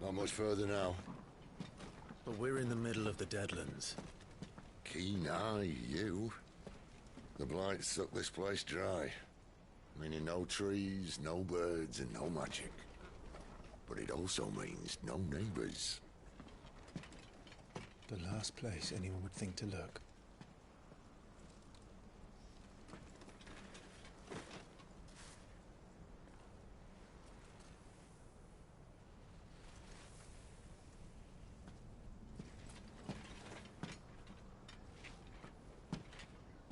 Not much further now. But we're in the middle of the Deadlands. Keen eye, you. The blight sucked this place dry. Meaning no trees, no birds, and no magic. But it also means no neighbors. The last place anyone would think to look.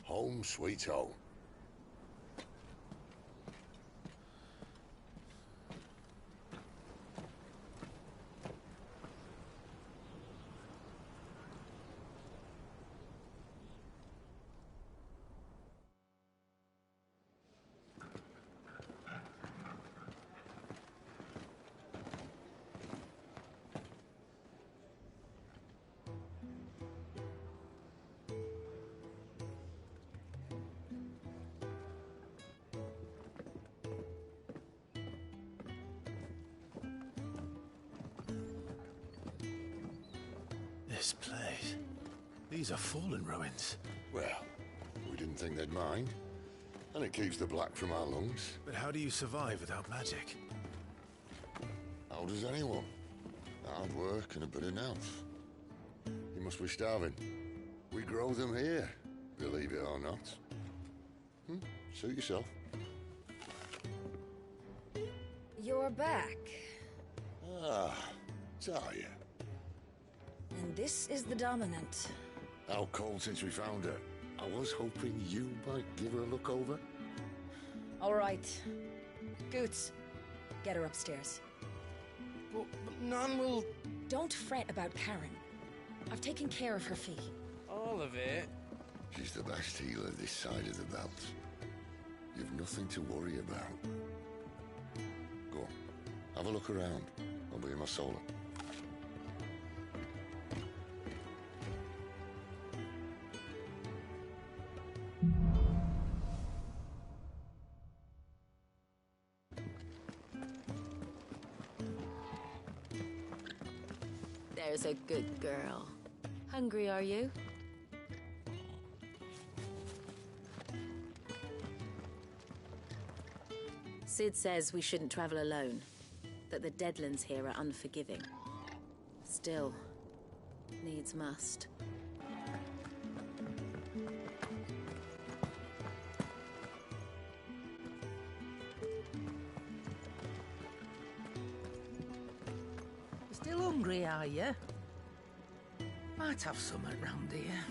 Home sweet home. This place. These are fallen ruins. Well, we didn't think they'd mind. And it keeps the black from our lungs. But how do you survive without magic? How does anyone? Hard work and a bit of nerve. You must be starving. We grow them here, believe it or not. Suit yourself. You're back. Ah, Talia. And this is the Dominant. How cold since we found her. I was hoping you might give her a look over. All right. Goots, get her upstairs. But none will... Don't fret about Karen. I've taken care of her fee. All of it? She's the best healer this side of the belt. You've nothing to worry about. Go on, have a look around. I'll be in my solar. There's a good girl. Hungry, are you? Sid says we shouldn't travel alone, that the Deadlands here are unforgiving. Still, needs must. Still hungry, are you? Might have something round here.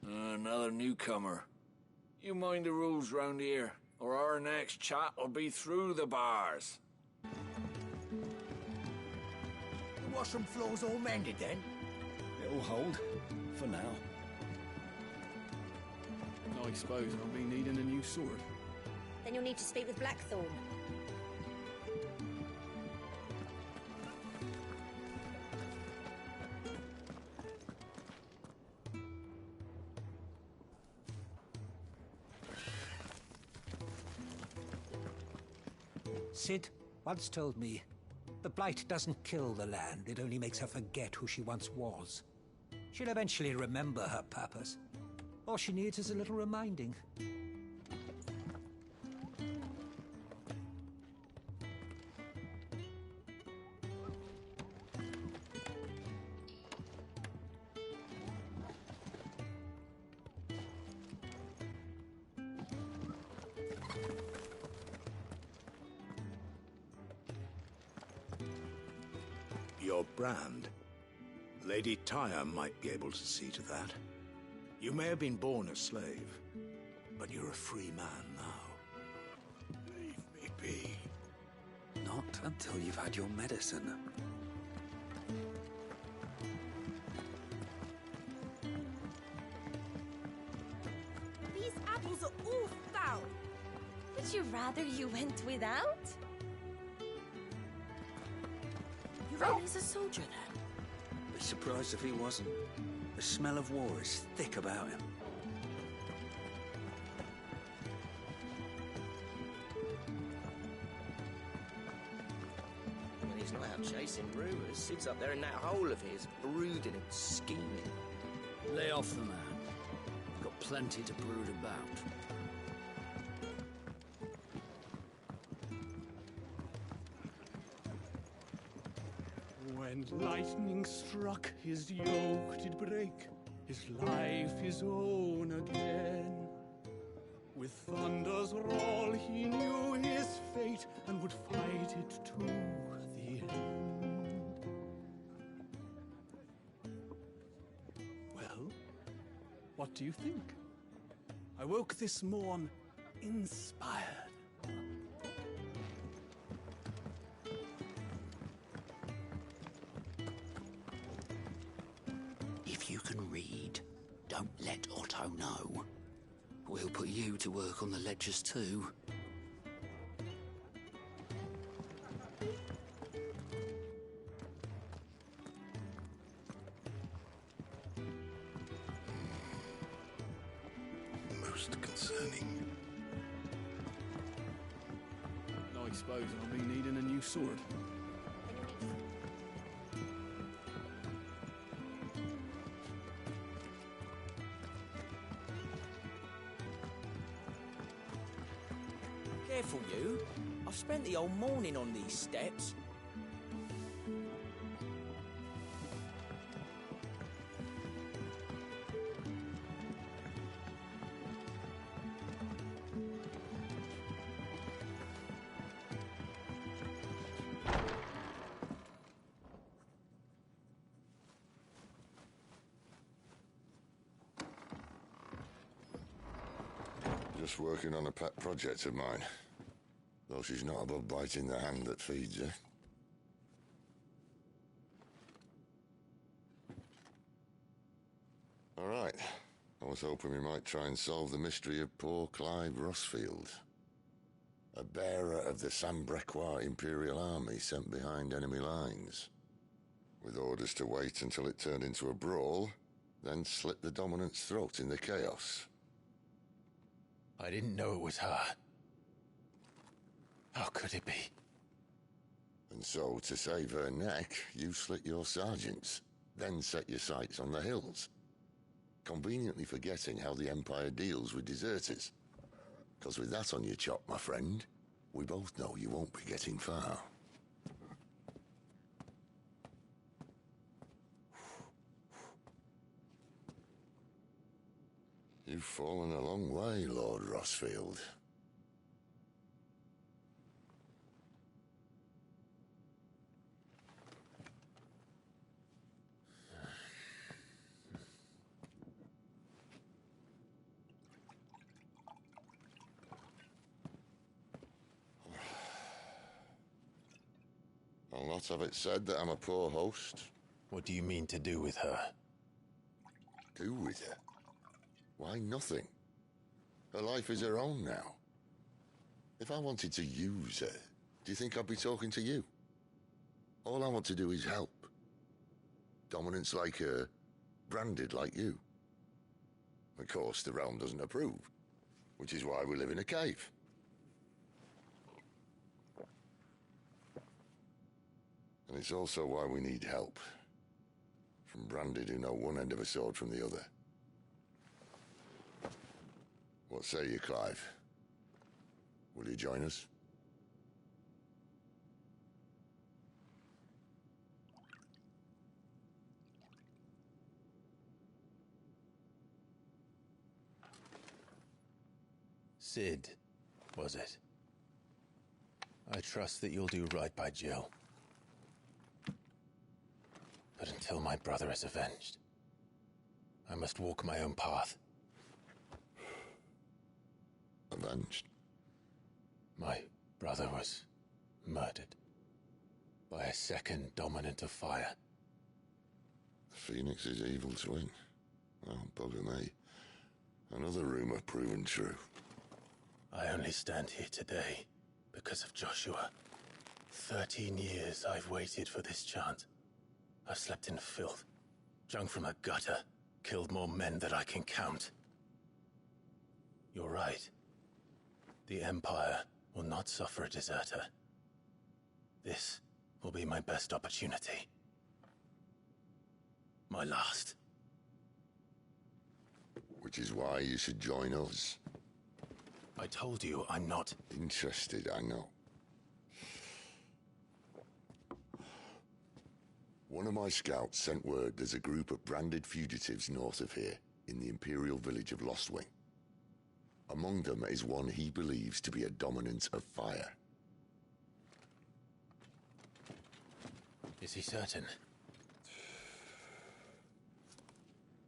Another newcomer. You mind the rules round here, or our next chat will be through the bars. The washroom floor's all mended then? It'll hold, for now. I suppose I'll be needing a new sword. Then you'll need to speak with Blackthorn. Sid once told me, the blight doesn't kill the land, it only makes her forget who she once was. She'll eventually remember her purpose. All she needs is a little reminding. Your brand. Lady Tyre might be able to see to that. You may have been born a slave, but you're a free man now. Leave me be. Not until you've had your medicine. Would you rather you went without? You reckon he's a soldier, then? Be surprised if he wasn't. The smell of war is thick about him. When he's not out chasing rumours, sits up there in that hole of his, brooding and scheming. Lay off the man. Got plenty to brood about. When lightning struck, his yoke did break, his life his own again. With thunder's roll he knew his fate, and would fight it to the end. Well, what do you think? I woke this morn inspired. If you can read, don't let Otto know. We'll put you to work on the ledgers too. Most concerning. I suppose I'll be needing a new sword. Careful, you. I've spent the whole morning on these steps. Just working on a pet project of mine. Though she's not above biting the hand that feeds her. All right. I was hoping we might try and solve the mystery of poor Clive Rossfield. A bearer of the Sambrequois Imperial Army sent behind enemy lines. With orders to wait until it turned into a brawl, then slit the dominant's throat in the chaos. I didn't know it was her. How could it be? And so, to save her neck, you slit your sergeants, then set your sights on the hills. Conveniently forgetting how the Empire deals with deserters. Because with that on your chop, my friend, we both know you won't be getting far. You've fallen a long way, Lord Rossfield. I'll not have it said that I'm a poor host. What do you mean to do with her? Do with her? Why, nothing. Her life is her own now. If I wanted to use her, do you think I'd be talking to you? All I want to do is help. Dominants like her, branded like you. Of course, the realm doesn't approve, which is why we live in a cave. And it's also why we need help. From branded who know one end of a sword from the other. What say you, Clive? Will you join us? Sid, was it? I trust that you'll do right by Jill. But until my brother is avenged, I must walk my own path. Avenged? My brother was murdered by a second dominant of fire. Phoenix's evil twin. Oh, bugger me. Another rumor proven true. I only stand here today because of Joshua. 13 years I've waited for this chance. I've slept in filth, drunk from a gutter, killed more men than I can count. You're right. The Empire will not suffer a deserter. This will be my best opportunity. My last. Which is why you should join us. I told you I'm not interested, I know. One of my scouts sent word there's a group of branded fugitives north of here, in the Imperial village of Lostwing. Among them is one he believes to be a dominant of fire. Is he certain?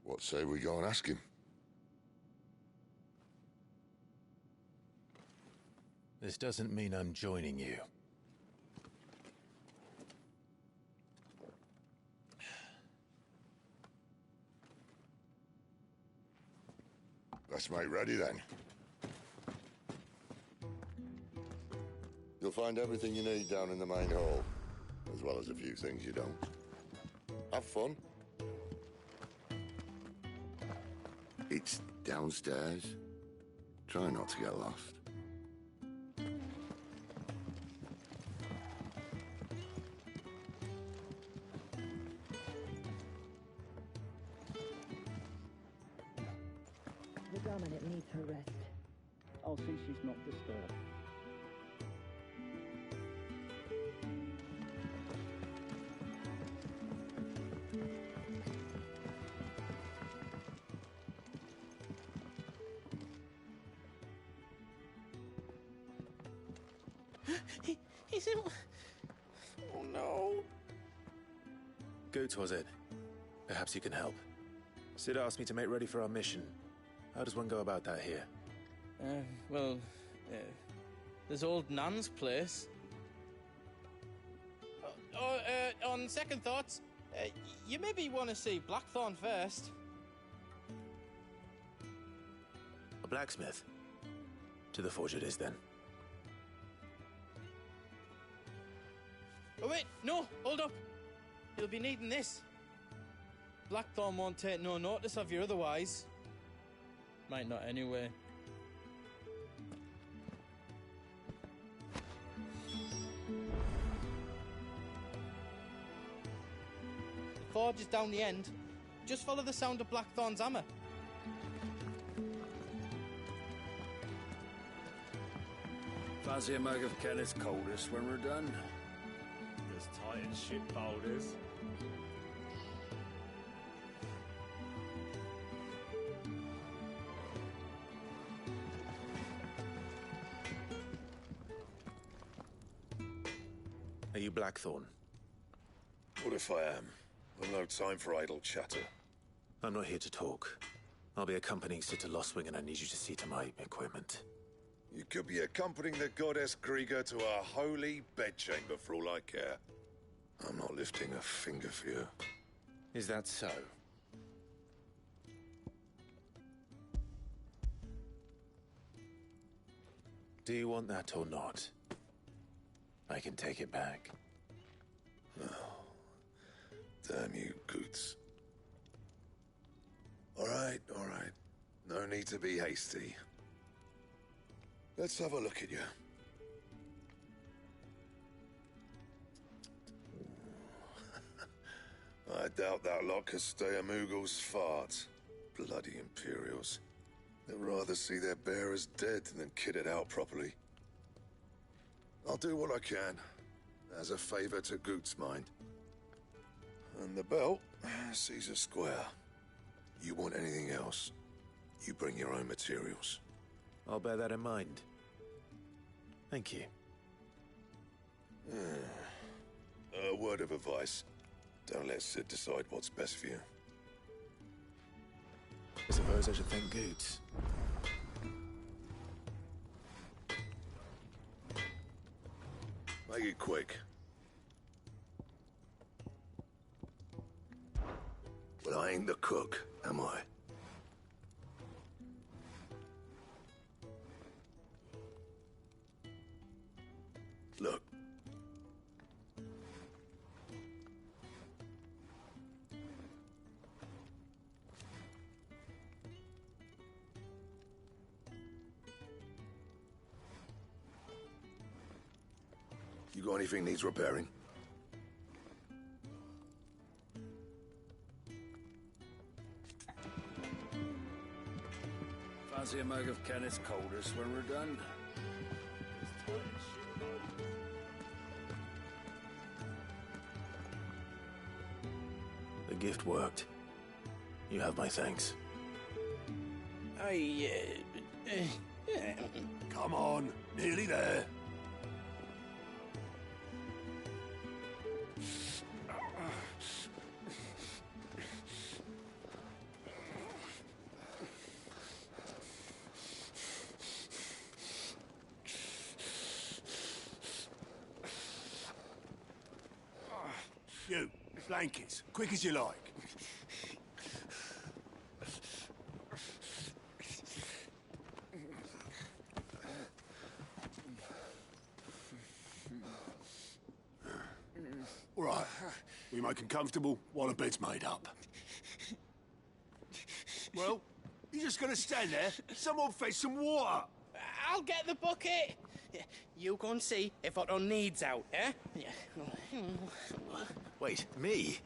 What say we go and ask him? This doesn't mean I'm joining you. Let's make ready then. You'll find everything you need down in the main hall, as well as a few things you don't. Have fun. It's downstairs. Try not to get lost. The Dominant needs her rest. I'll see she's not disturbed. He's in... Oh no. Goots, was it? Perhaps you can help. Sid asked me to make ready for our mission. How does one go about that here? Well, there's old Nan's place. On second thoughts, you maybe want to see Blackthorn first. A blacksmith? To the forge it is, then. Oh wait, no, hold up. You'll be needing this. Blackthorn won't take no notice of you otherwise. Might not anyway. The forge is down the end. Just follow the sound of Blackthorn's hammer. Fancy a mug of Kenneth's coldest when we're done? As tight as shit boulders. Are you Blackthorn? What if I am? I've no time for idle chatter. I'm not here to talk. I'll be accompanying Sid to Lostwing, and I need you to see to my equipment. You could be accompanying the goddess Krieger to a holy bedchamber for all I care. I'm not lifting a finger for you. Is that so? Do you want that or not? I can take it back. Oh, damn you, Goots. All right, all right. No need to be hasty. Let's have a look at you. I doubt that lot could stay a Moogle's fart. Bloody Imperials. They'd rather see their bearers dead than kitted out properly. I'll do what I can, as a favor to Goot's mind. And the belt sees a square. You want anything else, you bring your own materials. I'll bear that in mind. Thank you. A word of advice. Don't let Sid decide what's best for you. I suppose I should thank Goots. Make it quick. But I ain't the cook, am I? You got anything needs repairing? Fancy a mug of Kenneth's coldest when we're done? The gift worked. You have my thanks. Come on, nearly there. You, blankets, quick as you like. All right, we make them comfortable while the bed's made up. Well, you're just gonna stand there? Someone fetch some water! I'll get the bucket! You go and see if Otto needs out, eh? Wait, me?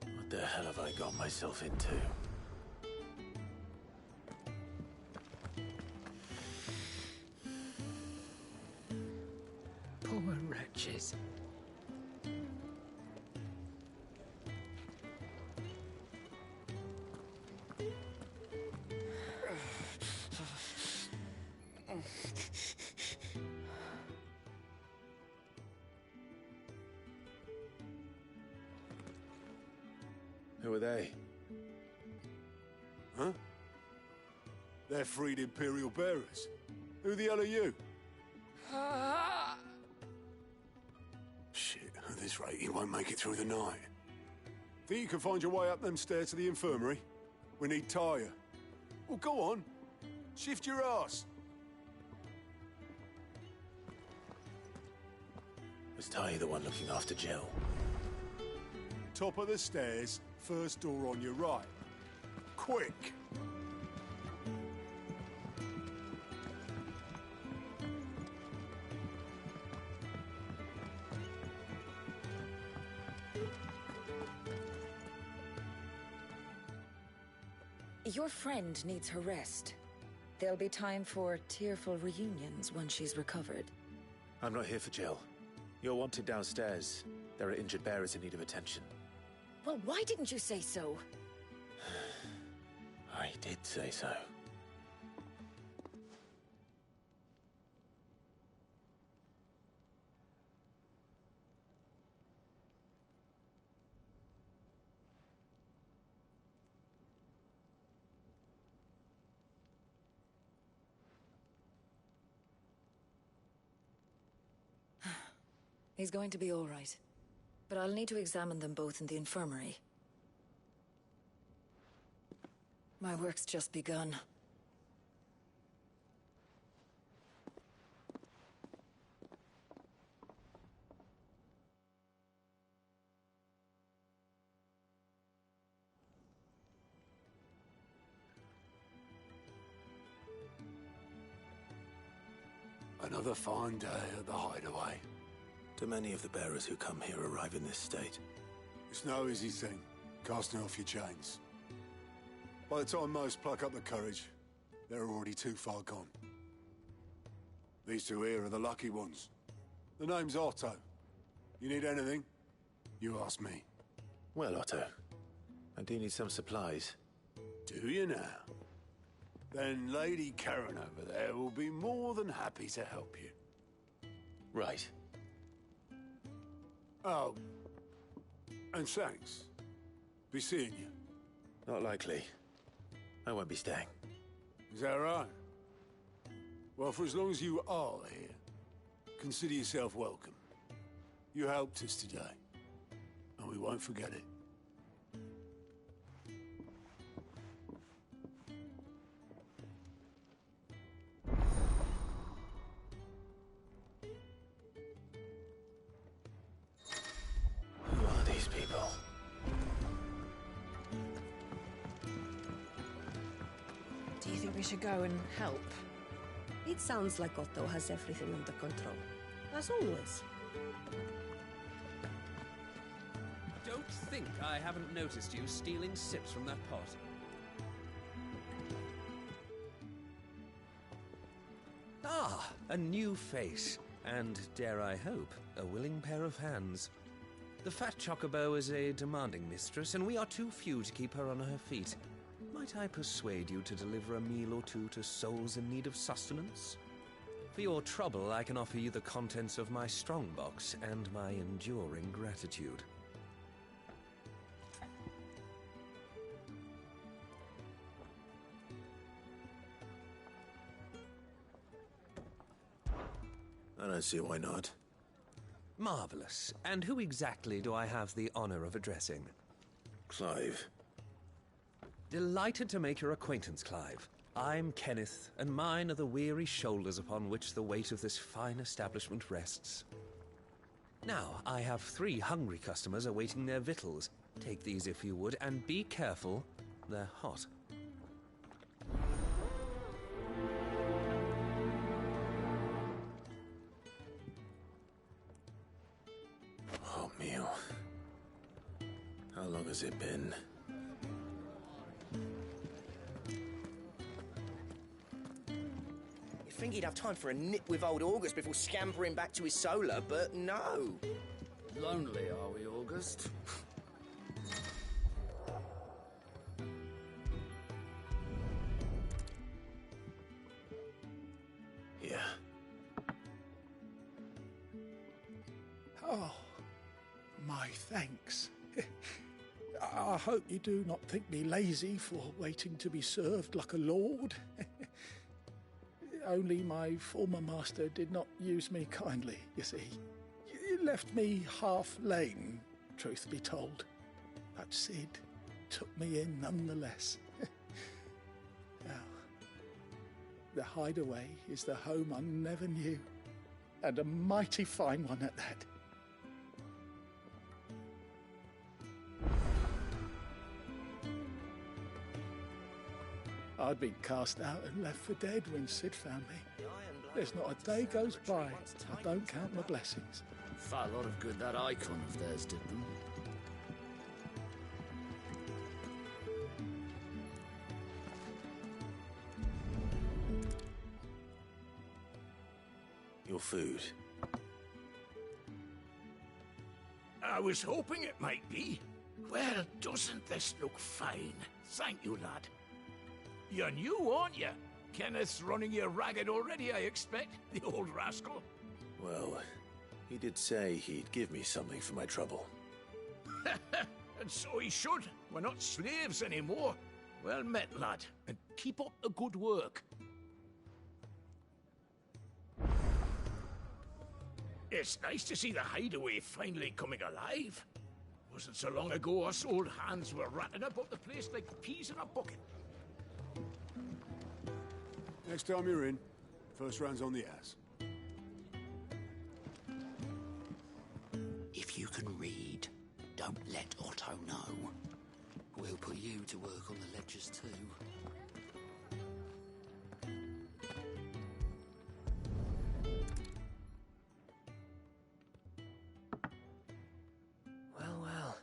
What the hell have I got myself into? Poor wretches. Who are they? Huh? They're freed Imperial bearers. Who the hell are you? Shit, at this rate, he won't make it through the night. Think you can find your way up them stairs to the infirmary? We need Tyre. Well, go on. Shift your ass. Was Ty the one looking after Jill? Top of the stairs, first door on your right. Quick! Your friend needs her rest. There'll be time for tearful reunions once she's recovered. I'm not here for Jill. You're wanted downstairs. There are injured bearers in need of attention. Well, why didn't you say so? I did say so. He's going to be all right. But I'll need to examine them both in the infirmary. My work's just begun. Another fine day at the hideaway. Do many of the bearers who come here arrive in this state? It's no easy thing, casting off your chains. By the time most pluck up the courage, they're already too far gone. These two here are the lucky ones. The name's Otto. You need anything, you ask me. Well, Otto, I do need some supplies. Do you now? Then Lady Karen over there will be more than happy to help you. Right. Oh, and thanks. Be seeing you. Not likely. I won't be staying. Is that right? Well, for as long as you are here, consider yourself welcome. You helped us today, and we won't forget it. Who are these people? we should go and help? It sounds like Otto has everything under control. As always. Don't think I haven't noticed you stealing sips from that pot. Ah, a new face. And, dare I hope, a willing pair of hands. The fat chocobo is a demanding mistress, and we are too few to keep her on her feet. Might I persuade you to deliver a meal or two to souls in need of sustenance? For your trouble, I can offer you the contents of my strongbox and my enduring gratitude. I don't see why not. Marvelous. And who exactly do I have the honor of addressing? Clive. Delighted to make your acquaintance, Clive. I'm Kenneth, and mine are the weary shoulders upon which the weight of this fine establishment rests. Now, I have 3 hungry customers awaiting their victuals. Take these if you would, and be careful, they're hot. Oh, meal. How long has it been? You'd think he'd have time for a nip with old August before scampering back to his solar, but no. Lonely, are we, August? Yeah. Oh, my thanks. I hope you do not think me lazy for waiting to be served like a lord. Only my former master did not use me kindly, you see. He left me half lame, truth be told. But Sid took me in nonetheless. Now, the hideaway is the home I never knew, and a mighty fine one at that. I'd been cast out and left for dead when Sid found me. There's not a day goes by I don't count my blessings. Far a lot of good that icon of theirs did them. Your food. I was hoping it might be. Well, doesn't this look fine? Thank you, lad. You're new, aren't you? Kenneth's running you ragged already, I expect, the old rascal. Well, he did say he'd give me something for my trouble. And so he should. We're not slaves anymore. Well met, lad, and keep up the good work. It's nice to see the hideaway finally coming alive. Wasn't so long ago us old hands were ratting about the place like peas in a bucket. Next time you're in, first round's on the ass. If you can read, don't let Otto know. We'll put you to work on the ledgers too. Well, well.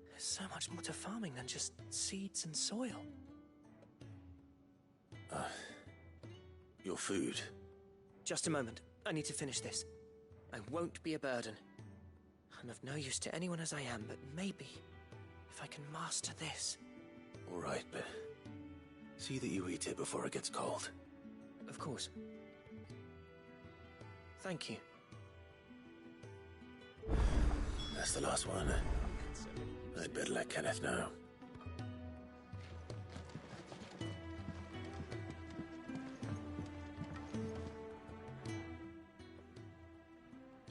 There's so much more to farming than just seeds and soil. Your food. Just a moment. I need to finish this. I won't be a burden. I'm of no use to anyone as I am, but maybe if I can master this. All right, but see that you eat it before it gets cold. Of course. Thank you. That's the last one. I'd better let Kenneth know.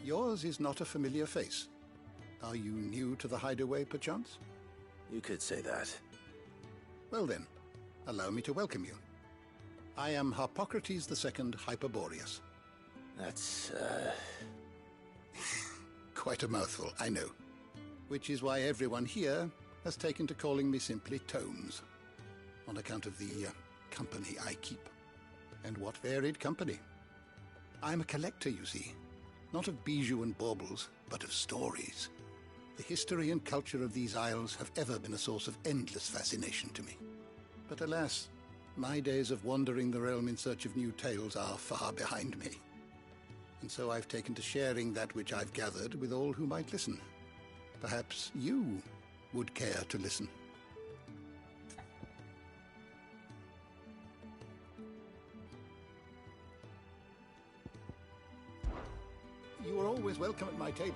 Yours is not a familiar face. Are you new to the hideaway, perchance? You could say that. Well then, allow me to welcome you. I am Harpocrates II Hyperboreus. That's, Quite a mouthful, I know. Which is why everyone here has taken to calling me simply Tomes, on account of the company I keep. And what varied company. I'm a collector, you see. Not of bijou and baubles, but of stories. The history and culture of these isles have ever been a source of endless fascination to me. But alas, my days of wandering the realm in search of new tales are far behind me. And so I've taken to sharing that which I've gathered with all who might listen. Perhaps you would care to listen. You are always welcome at my table.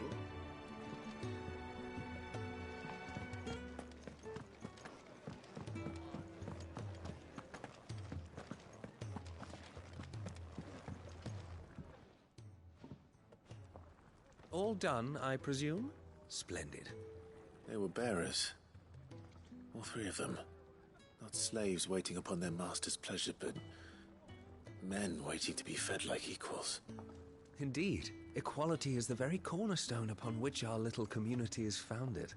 All done, I presume? Splendid. They were bearers. All three of them. Not slaves waiting upon their master's pleasure, but men waiting to be fed like equals. Indeed. Equality is the very cornerstone upon which our little community is founded.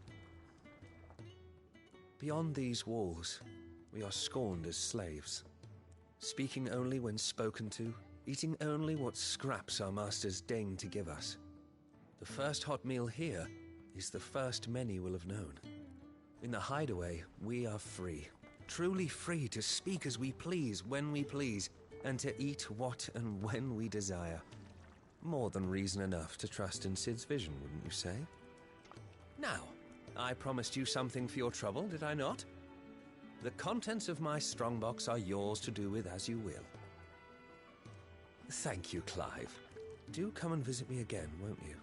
Beyond these walls, we are scorned as slaves. Speaking only when spoken to, eating only what scraps our masters deign to give us. The first hot meal here is the first many will have known. In the hideaway, we are free. Truly free to speak as we please, when we please, and to eat what and when we desire. More than reason enough to trust in Sid's vision, wouldn't you say? Now, I promised you something for your trouble, did I not? The contents of my strongbox are yours to do with as you will. Thank you, Clive. Do come and visit me again, won't you?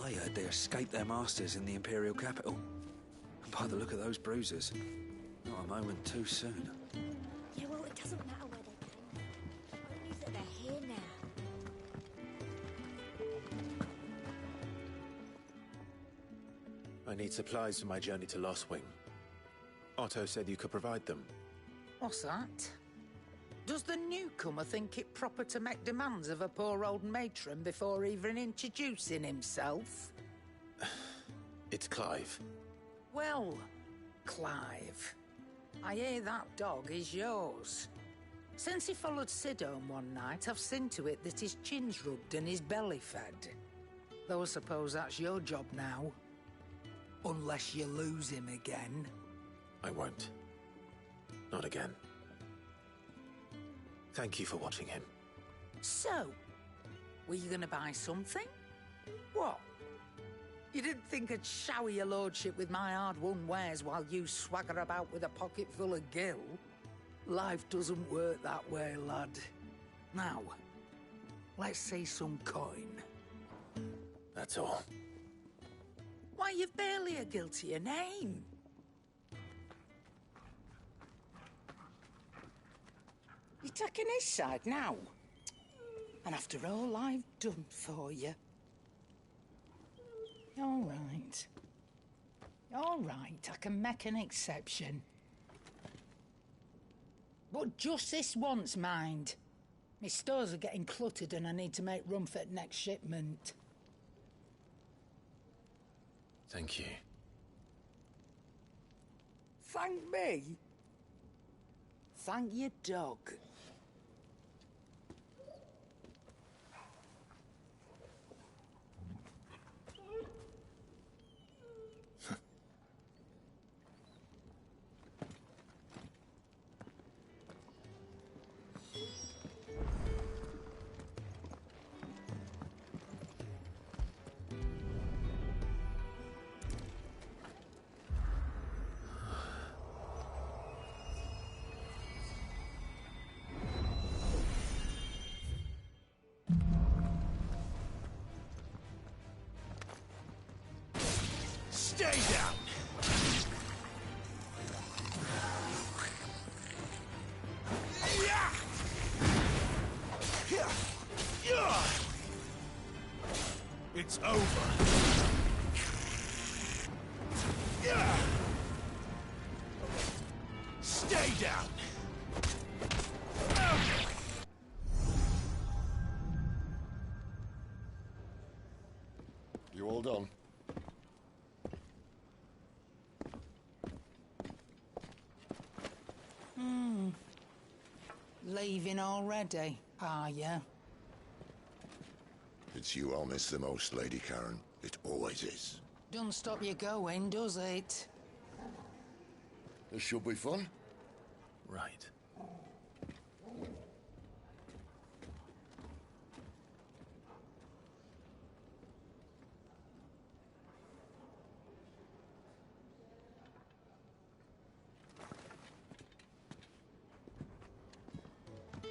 I heard they escaped their masters in the Imperial capital. And by the look of those bruises, not a moment too soon. Yeah, well, it doesn't matter where they came. Only that they're here now. I need supplies for my journey to Lost Wing. Otto said you could provide them. What's that? Does the newcomer think it proper to make demands of a poor old matron before even introducing himself? It's Clive. Well, Clive, I hear that dog is yours. Since he followed Sid home one night, I've seen to it that his chin's rubbed and his belly fed. Though I suppose that's your job now. Unless you lose him again. I won't. Not again. Thank you for watching him. So, were you gonna buy something? What? You didn't think I'd shower your lordship with my hard-won wares while you swagger about with a pocket full of gil? Life doesn't work that way, lad. Now, let's see some coin. That's all. Why, you've barely a gil to your name. You're taking his side now? And after all I've done for you. All right. All right, I can make an exception. But just this once, mind. My stores are getting cluttered and I need to make room for the next shipment. Thank you. Thank me? Thank your dog. Stay down! It's over. Stay down! You all done? Leaving already, are ya? It's you I'll miss the most, Lady Karen. It always is. Don't stop you going, does it? This should be fun. Right.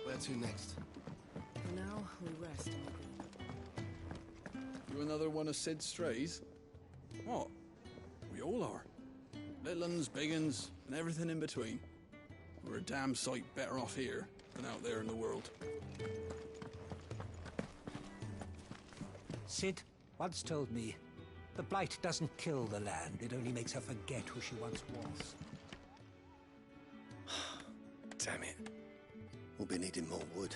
Where to next? For now, we rest in the green. You another one of Sid's strays? What? We all are. Little uns, big uns, and everything in between. We're a damn sight better off here than out there in the world. Sid once told me, the blight doesn't kill the land, it only makes her forget who she once was. Damn it. We'll be needing more wood.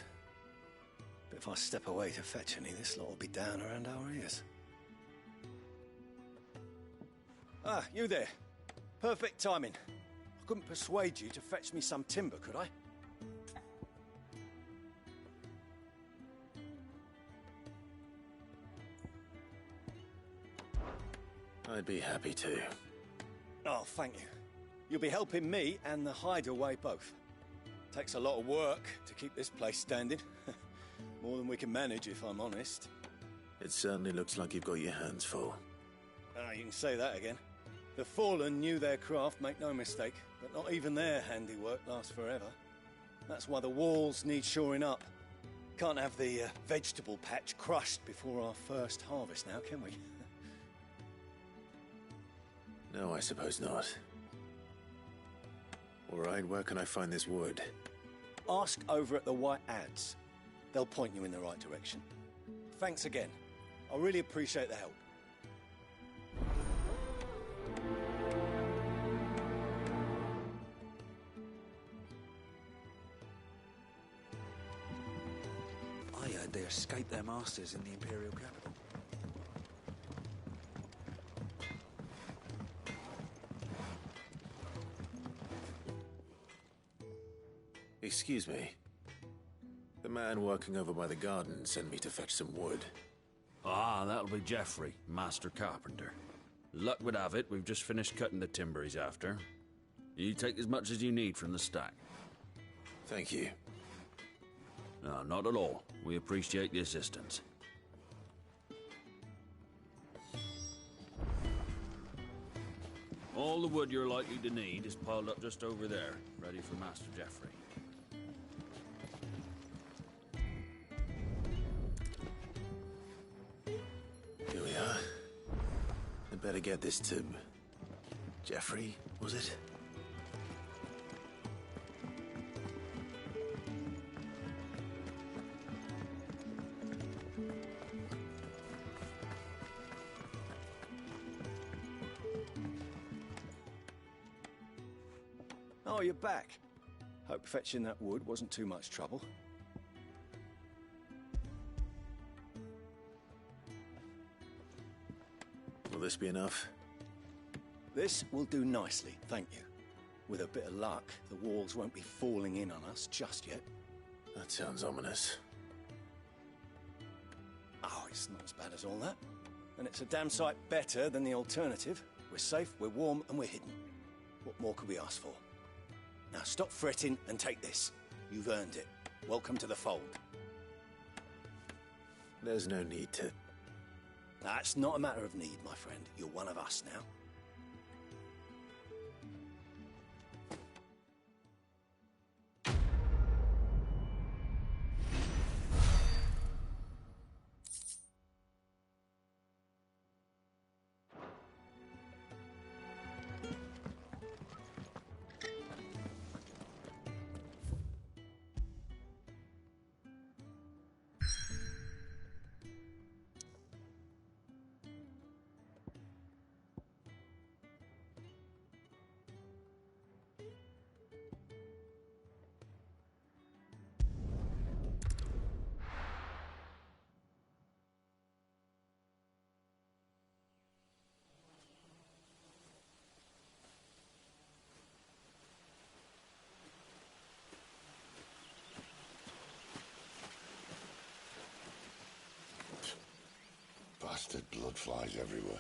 But if I step away to fetch any, this lot will be down around our ears. Ah, you there. Perfect timing. I couldn't persuade you to fetch me some timber, could I? I'd be happy to. Oh, thank you. You'll be helping me and the hideaway both. Takes a lot of work to keep this place standing. More than we can manage, if I'm honest. It certainly looks like you've got your hands full. Ah, you can say that again. The Fallen knew their craft, make no mistake, but not even their handiwork lasts forever. That's why the walls need shoring up. Can't have the vegetable patch crushed before our first harvest now, can we? No, I suppose not. All right, where can I find this wood? Ask over at the White Ads. They'll point you in the right direction. Thanks again. I really appreciate the help. I heard they escaped their masters in the Imperial capital. Excuse me. The man working over by the garden sent me to fetch some wood. Ah, that'll be Geoffrey, Master Carpenter. Luck would have it, we've just finished cutting the timber he's after. You take as much as you need from the stack. Thank you. No, not at all. We appreciate the assistance. All the wood you're likely to need is piled up just over there, ready for Master Geoffrey. Here we are. I'd better get this to... Geoffrey, was it? Oh, you're back. Hope fetching that wood wasn't too much trouble. Will this be enough? This will do nicely, thank you. With a bit of luck, the walls won't be falling in on us just yet. That sounds ominous. Oh, it's not as bad as all that. And it's a damn sight better than the alternative. We're safe, we're warm, and we're hidden. What more could we ask for? Now stop fretting and take this. You've earned it. Welcome to the fold. There's no need to... That's not a matter of need, my friend. You're one of us now. Blood flies everywhere.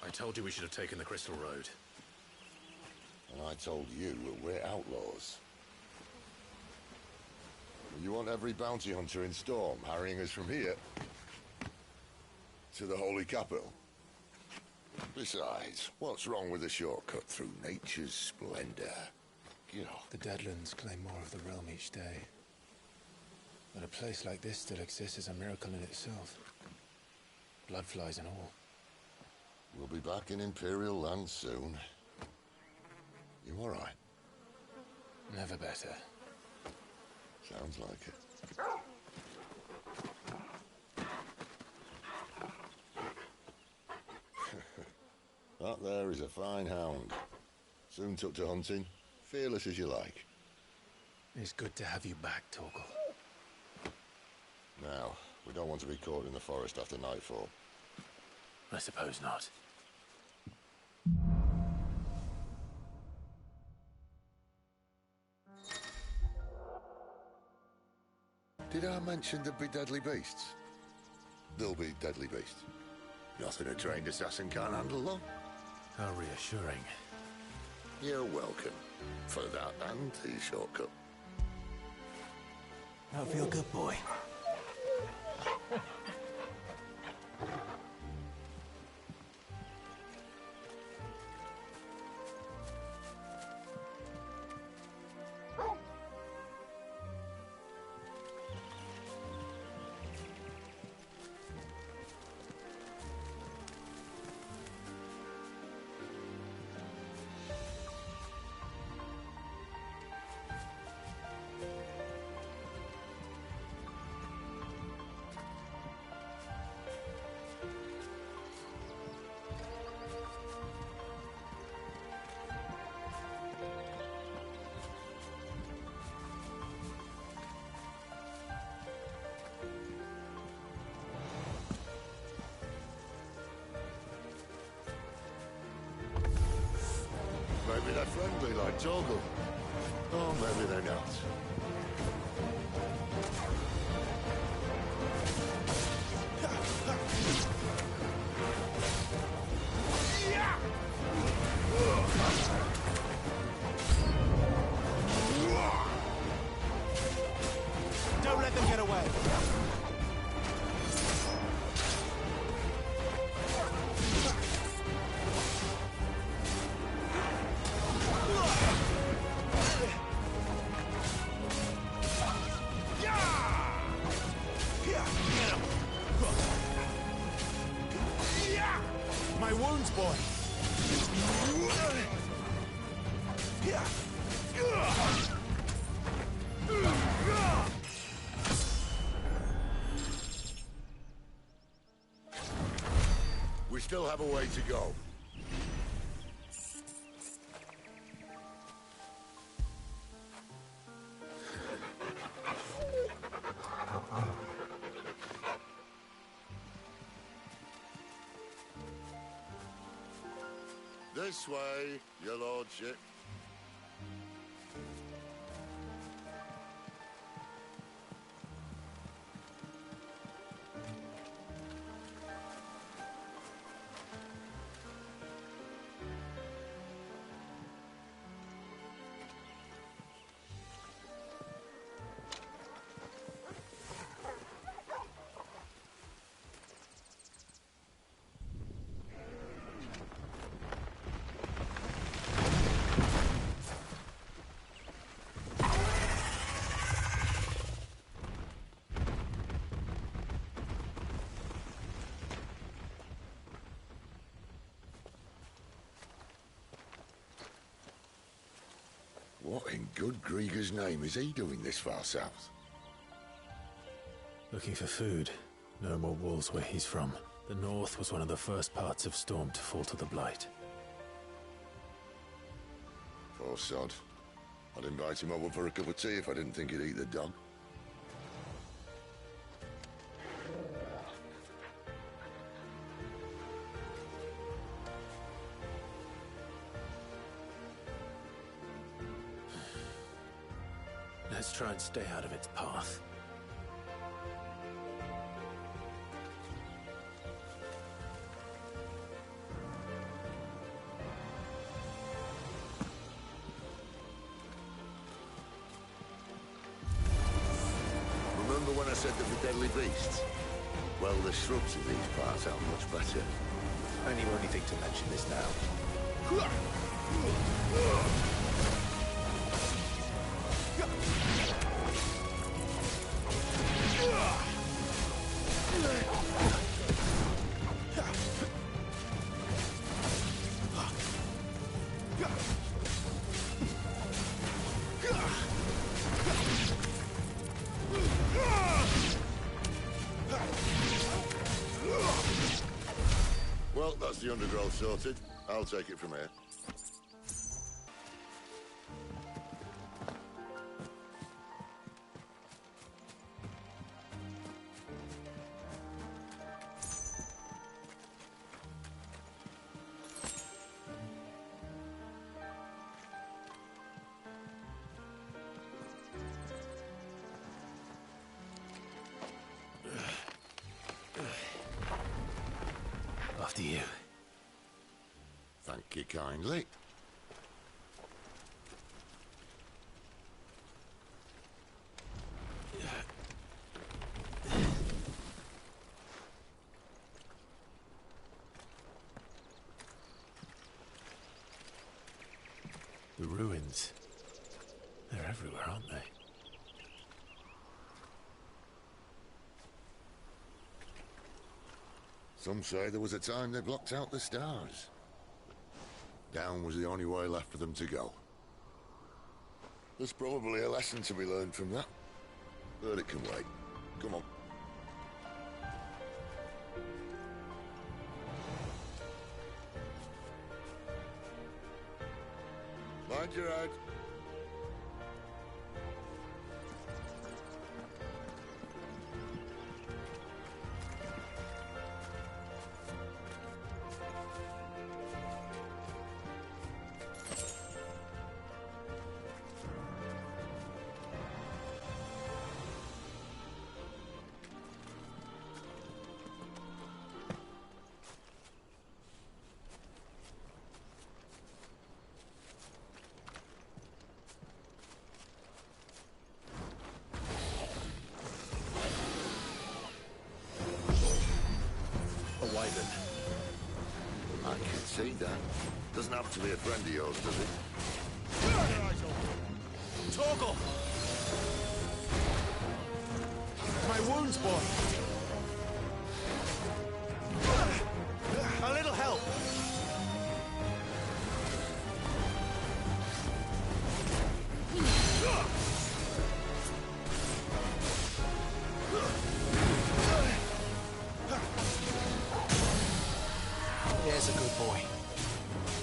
I told you we should have taken the Crystal Road. And I told you that we're outlaws. You want every bounty hunter in Storm harrying us from here to the Holy Capital? Besides, what's wrong with a shortcut through nature's splendor? You know. The Deadlands claim more of the realm each day. But a place like this still exists is a miracle in itself. Bloodflies and all. We'll be back in Imperial land soon. You all right? Never better. Sounds like it. That there is a fine hound. Soon took to hunting. Fearless as you like. It's good to have you back, Torgal. Now, we don't want to be caught in the forest after nightfall. I suppose not. Did I mention there'd be deadly beasts? There'll be deadly beasts. Nothing a trained assassin can't handle, though. How reassuring. You're welcome. For that and the shortcut. That'll feel good, boy. Maybe they're friendly like Torgal. Or maybe they're not. Don't let them get away. My wounds, boy. We still have a way to go. This way, your lordship. What in good Grieger's name is he doing this far south? Looking for food. No more wolves where he's from. The north was one of the first parts of Storm to fall to the Blight. Poor sod. I'd invite him over for a cup of tea if I didn't think he'd eat the dog. Let's try and stay out of its path. Remember when I said there were deadly beasts? Well, the shrubs of these parts are much better. Only won't you think to mention this now? Well, that's the undergrowth sorted. I'll take it from here. After you. Thank you kindly. The ruins. They're everywhere, aren't they? Some say there was a time they blocked out the stars. Down was the only way left for them to go. There's probably a lesson to be learned from that. But it can wait. Come on. Mind your head. I can see that. Doesn't happen to be a friend of yours, does it? Torgal! My wounds, boy! A little help! There's a good boy.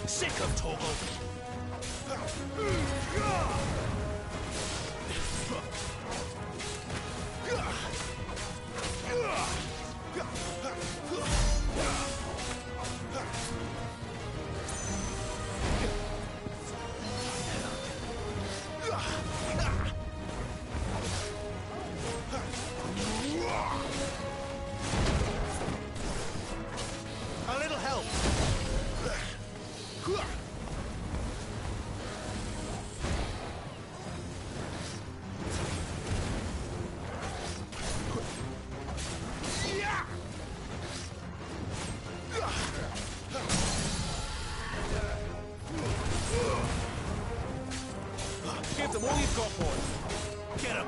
Sick of Torgal! A little help! Give them all you've got, boys. Get them.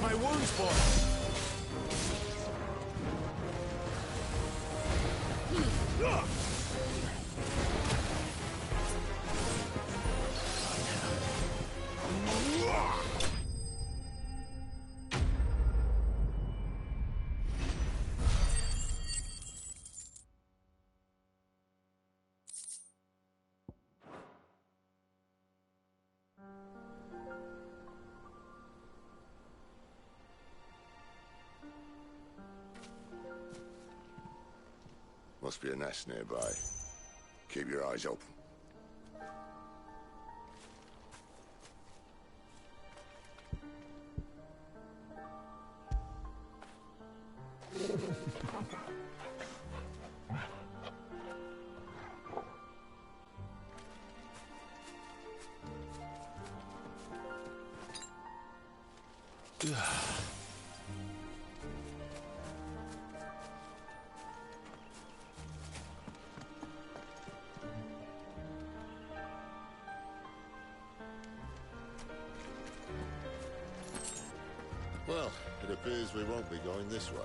My wounds, boy. Must be a nest nearby. Keep your eyes open. Well, it appears we won't be going this way.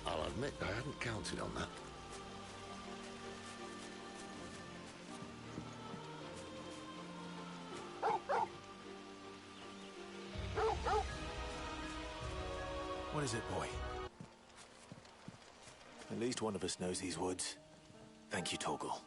I'll admit I hadn't counted on that. What is it, boy? At least one of us knows these woods. Thank you, Torgal.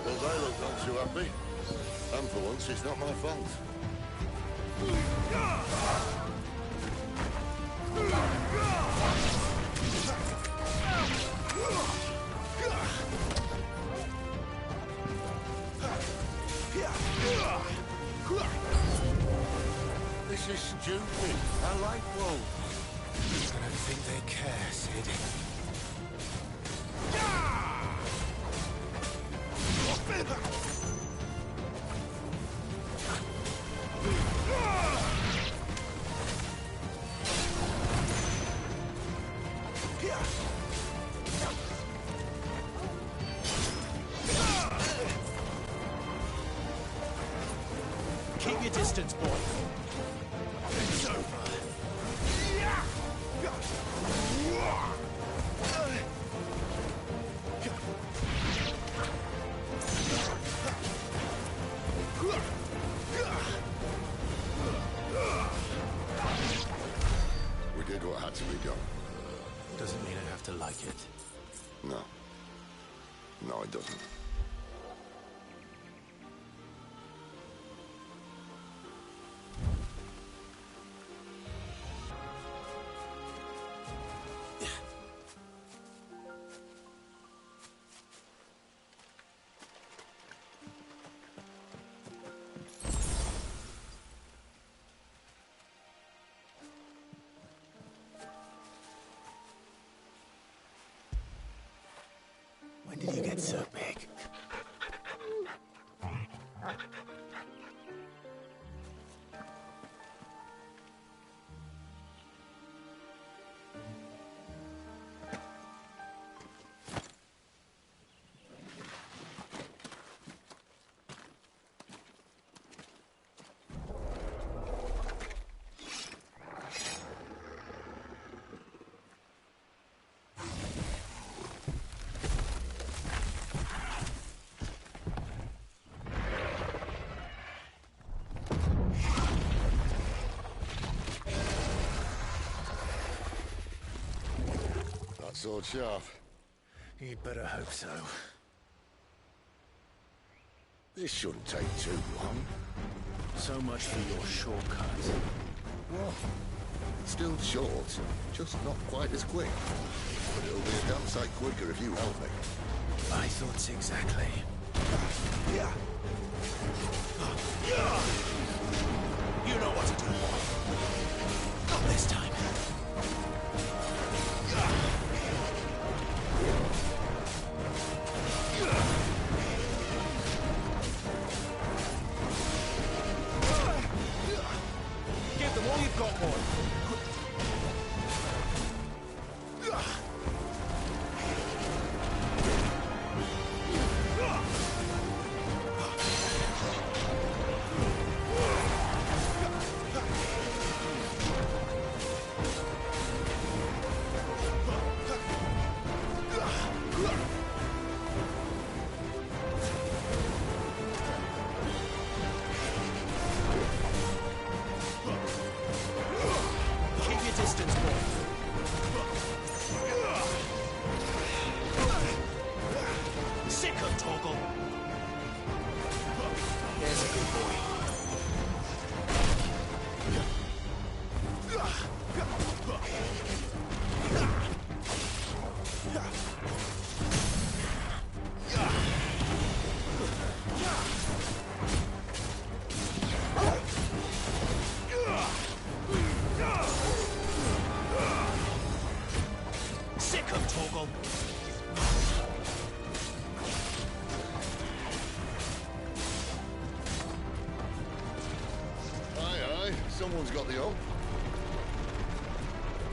Well, they look not too happy. And for once, it's not my fault. This is stupid. I like wolves. I don't think they care, Sid. Keep your distance, boy. It's over. We did what had to be done. Doesn't mean I have to like it. No. No, it doesn't. When did you get so big? That sword sharp. You'd better hope so. This shouldn't take too long. So much for your shortcut. Well, still short, just not quite as quick. But it'll be a damn sight quicker if you help me. My thoughts exactly. You know what to do, boy. Not this time. Give them all you've got, boy. careful. Aye, aye. Someone's got the hump.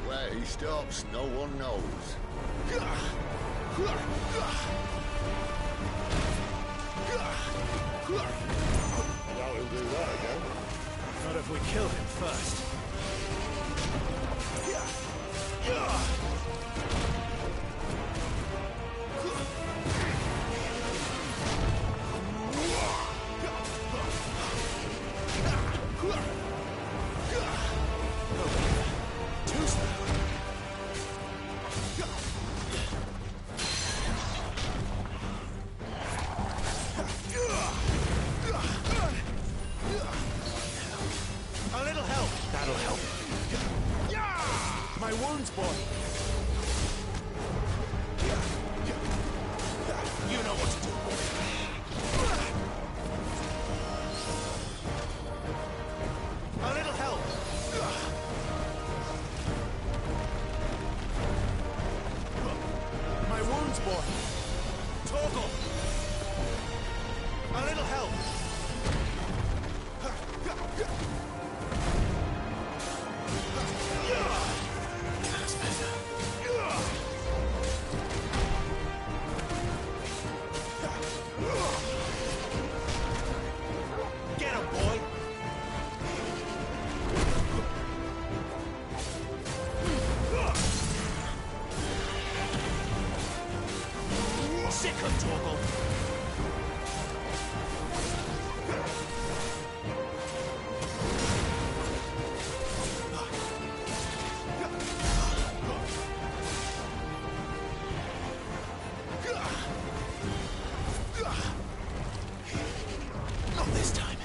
Where he stops, no one knows. Now he'll do that again. Not if we kill him first. A little help. That'll help. My wounds, boy. You know what to do, boy. A little help. My wounds, boy. Torgal. A little help. That's better. Get him, boy. Sick of Torgal. Not this time.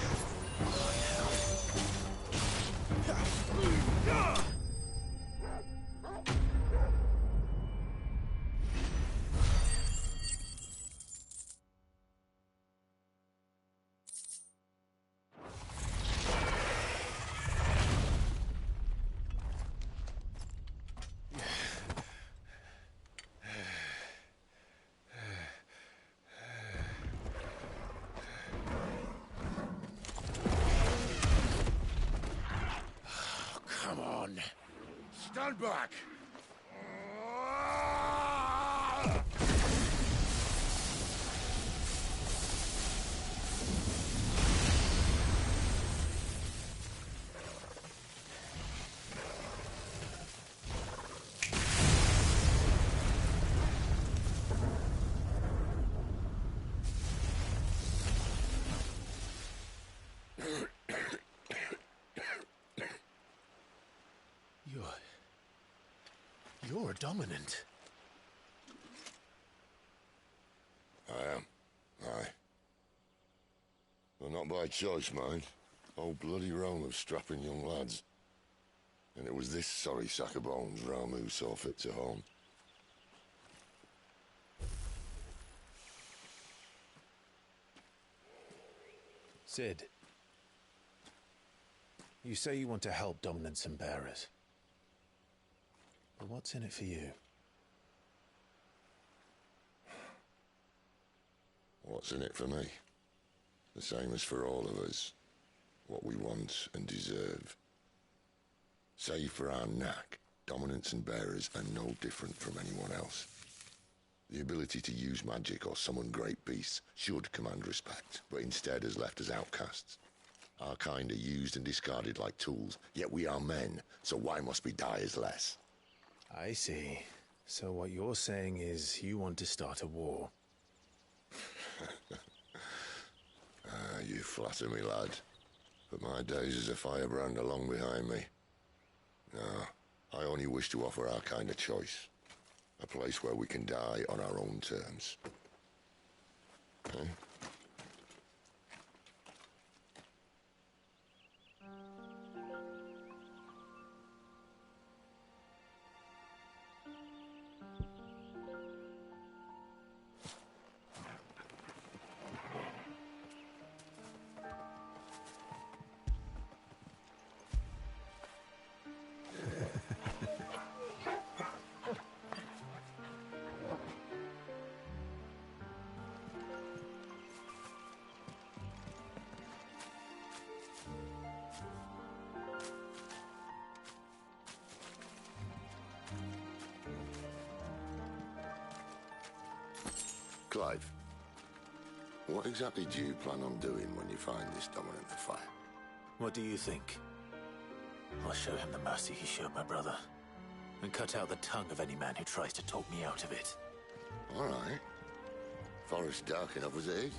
Come on. Stand back. You're dominant. I am. Aye. Well, not by choice, mind. Whole bloody realm of strapping young lads. And it was this sorry sack of bones Ramu saw fit to home. Sid, you say you want to help dominants and bearers. But what's in it for you? What's in it for me? The same as for all of us. What we want and deserve. Save for our knack, dominants and bearers are no different from anyone else. The ability to use magic or summon great beasts should command respect, but instead has left us outcasts. Our kind are used and discarded like tools, yet we are men, so why must we die as less? I see. So what you're saying is you want to start a war. You flatter me, lad. But my days as a firebrand are long behind me. No, I only wish to offer our kind of choice. A place where we can die on our own terms. Okay? Clive, what exactly do you plan on doing when you find this dominant of fire? What do you think? I'll show him the mercy he showed my brother, and cut out the tongue of any man who tries to talk me out of it. All right. Forest dark enough as it is.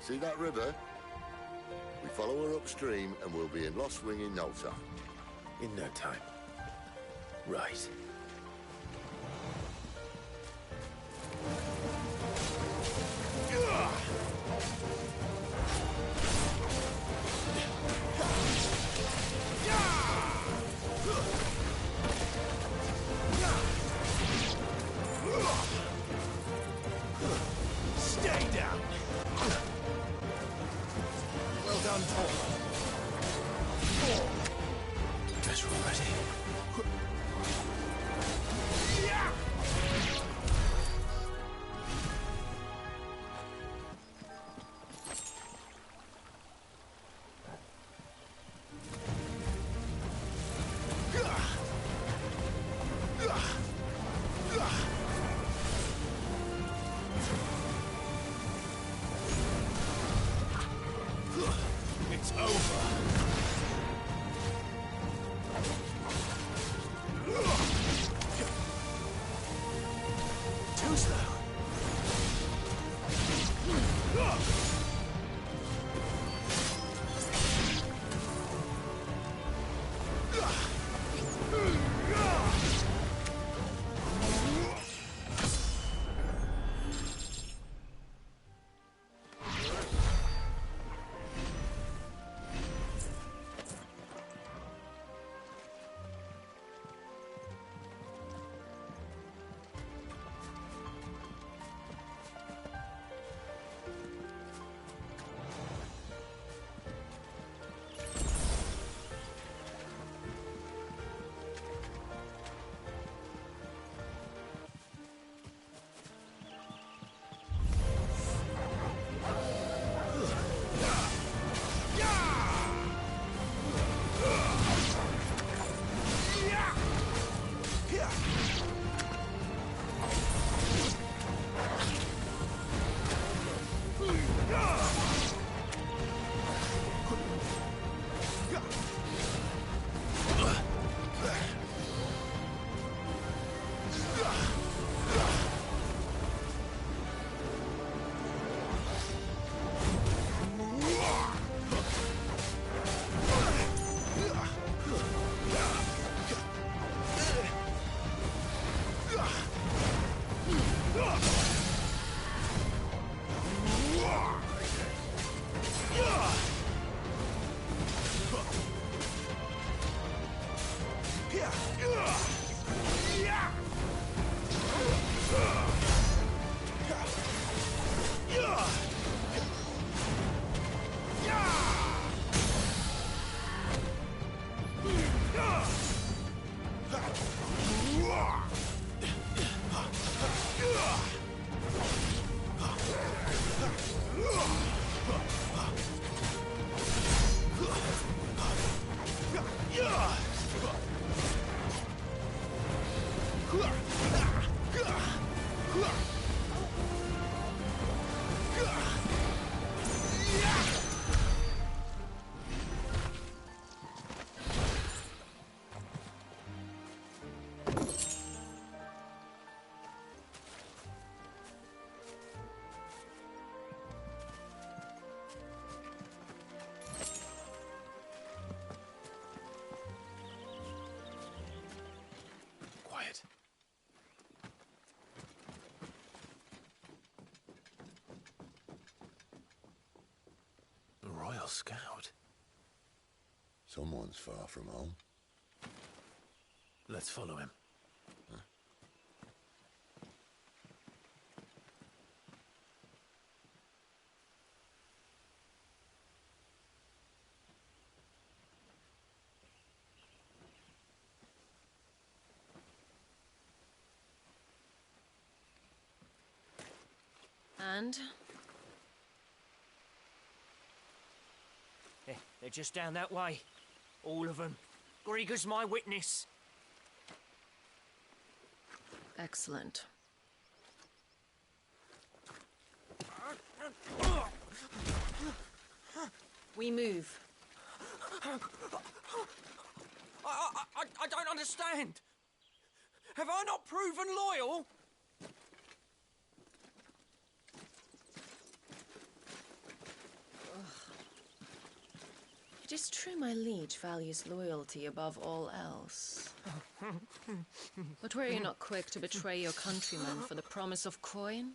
See that river? We follow her upstream and we'll be in Lost Wing in no time. In no time. Right. Stay down. Well done, Paul. Guess we're ready. It's over. Too slow. scout. Someone's far from home. Let's follow him. And? They're just down that way. All of them. Grieger's my witness. Excellent. We move. I don't understand. Have I not proven loyal? It is true my liege values loyalty above all else. But were you not quick to betray your countrymen for the promise of coin?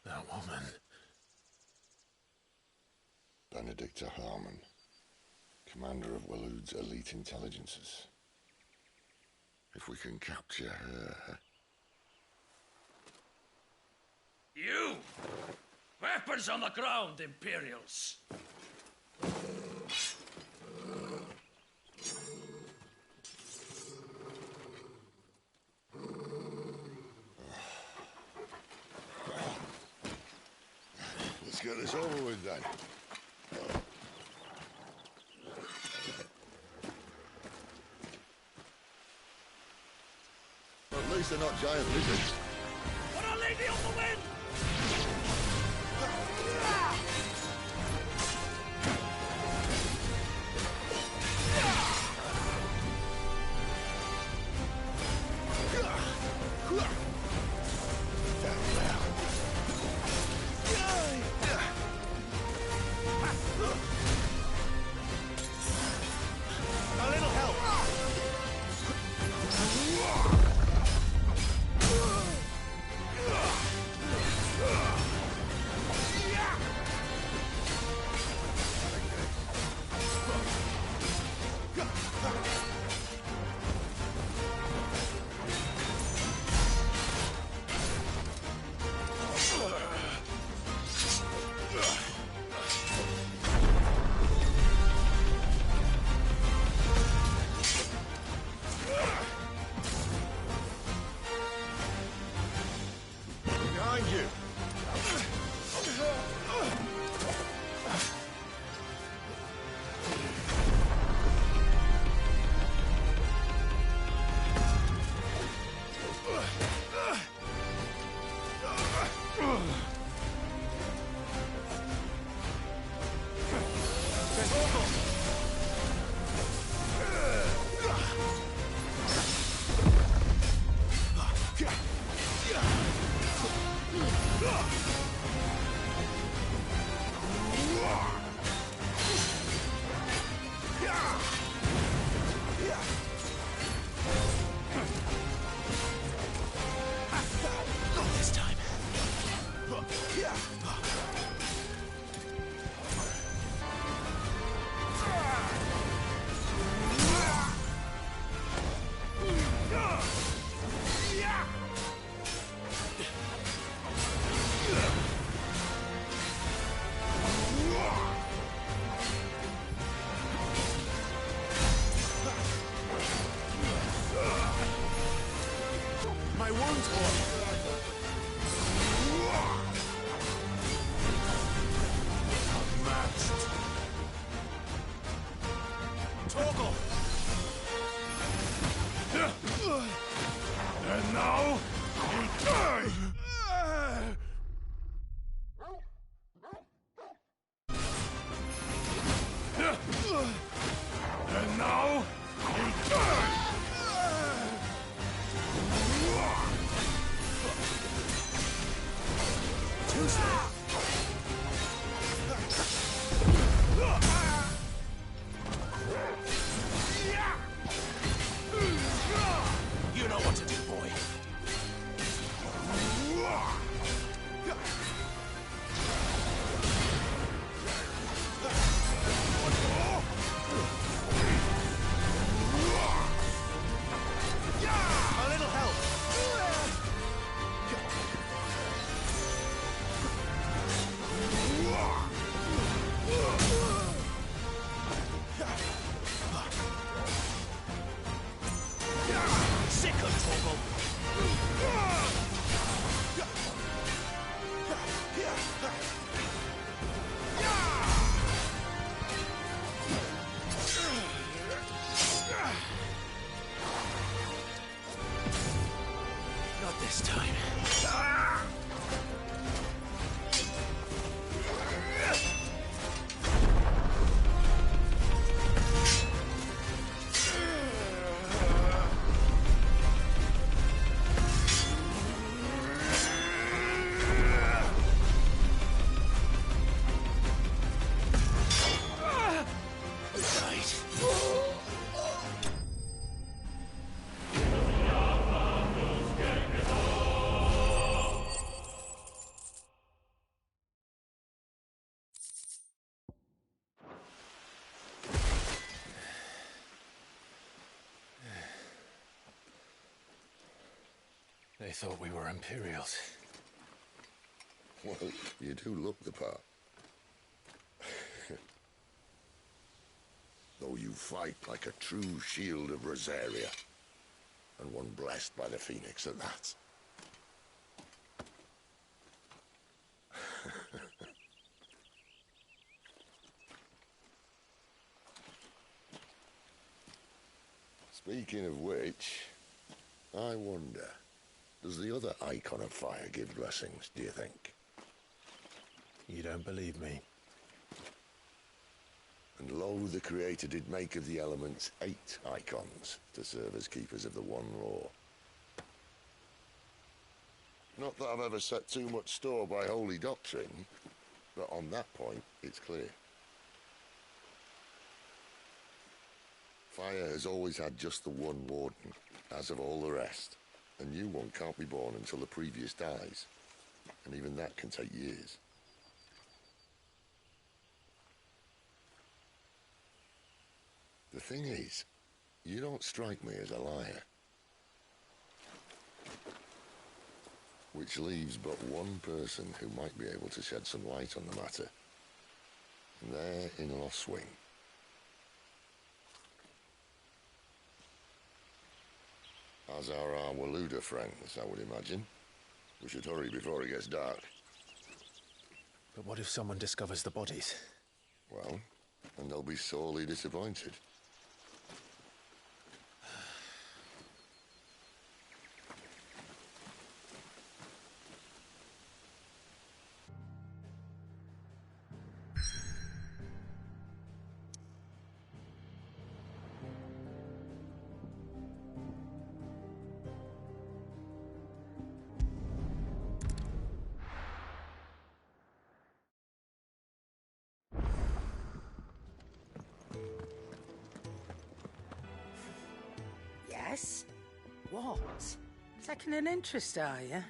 That woman. Benedicta Harmon, commander of Waloed's elite intelligences. If we can capture her... You! Weapons on the ground, Imperials! Let's get this over with then. At least they're not giant lizards. Put our lady on the wind! A little help. Behind you! Not this time. My wound's Unmatched. Torgal! And now, you die! And now, you die! Not this time. They thought we were Imperials. Well, you do look the part. Though you fight like a true shield of Rosaria. And one blessed by the Phoenix at that. Speaking of which, I wonder, does the other icon of fire give blessings, do you think? You don't believe me? And lo, the Creator did make of the elements 8 icons to serve as keepers of the one law. Not that I've ever set too much store by holy doctrine, but on that point, it's clear. Fire has always had just the one warden, as of all the rest. A new one can't be born until the previous dies, and even that can take years. The thing is, you don't strike me as a liar. Which leaves but one person who might be able to shed some light on the matter. And they're in Lost Wing. As are our Waluda friends, I would imagine. We should hurry before it gets dark. But what if someone discovers the bodies? Well, and they'll be sorely disappointed. Yes? What? Taking an interest, are you?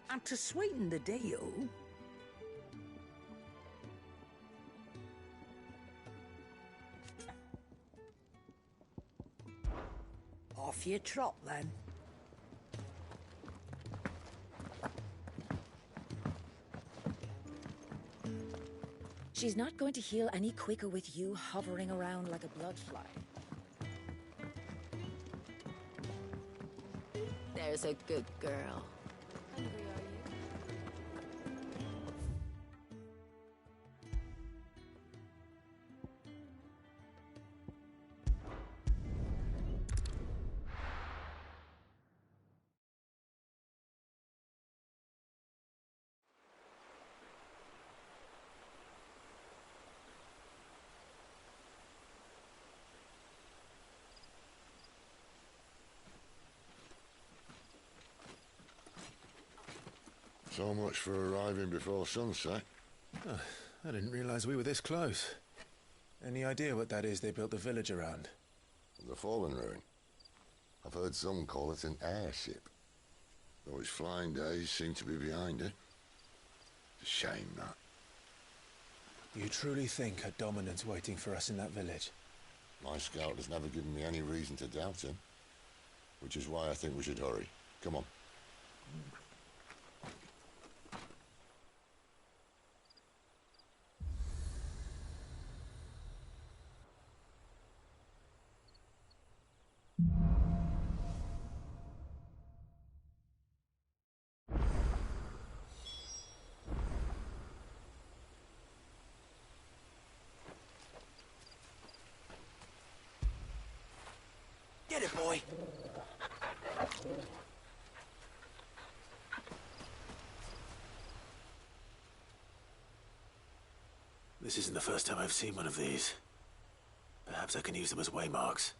And to sweeten the deal... Off you trot, then. She's not going to heal any quicker with you hovering around like a bloodfly. There's a good girl. So much for arriving before sunset. Oh, I didn't realize we were this close. Any idea what that is they built the village around? The Fallen Ruin. I've heard some call it an airship. Though its flying days seem to be behind it. It's a shame, that. You truly think a dominant's waiting for us in that village? My scout has never given me any reason to doubt him. Which is why I think we should hurry. Come on. Get it, boy. This isn't the first time I've seen one of these. Perhaps I can use them as waymarks.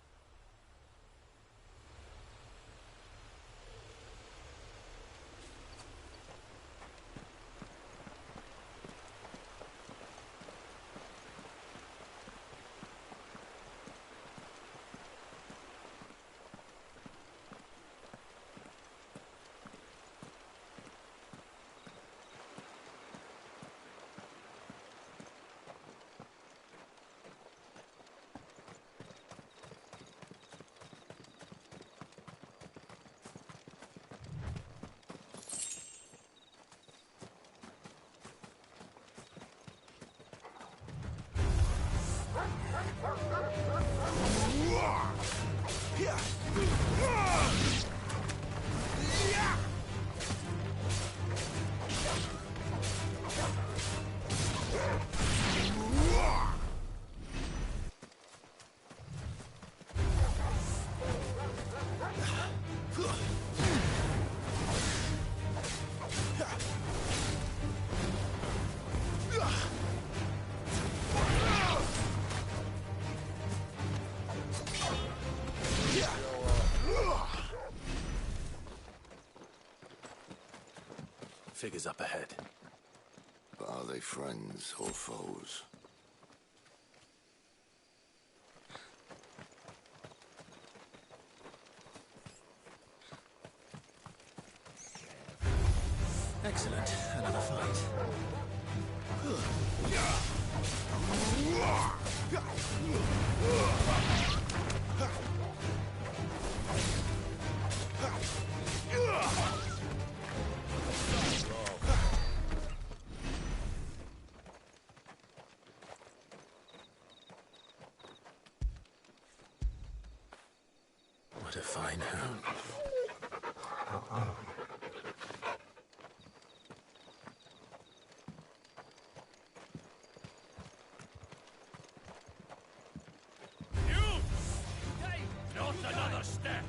Figures up ahead. But are they friends or foes? Excellent. Another fight. What a fine hound. Not another step!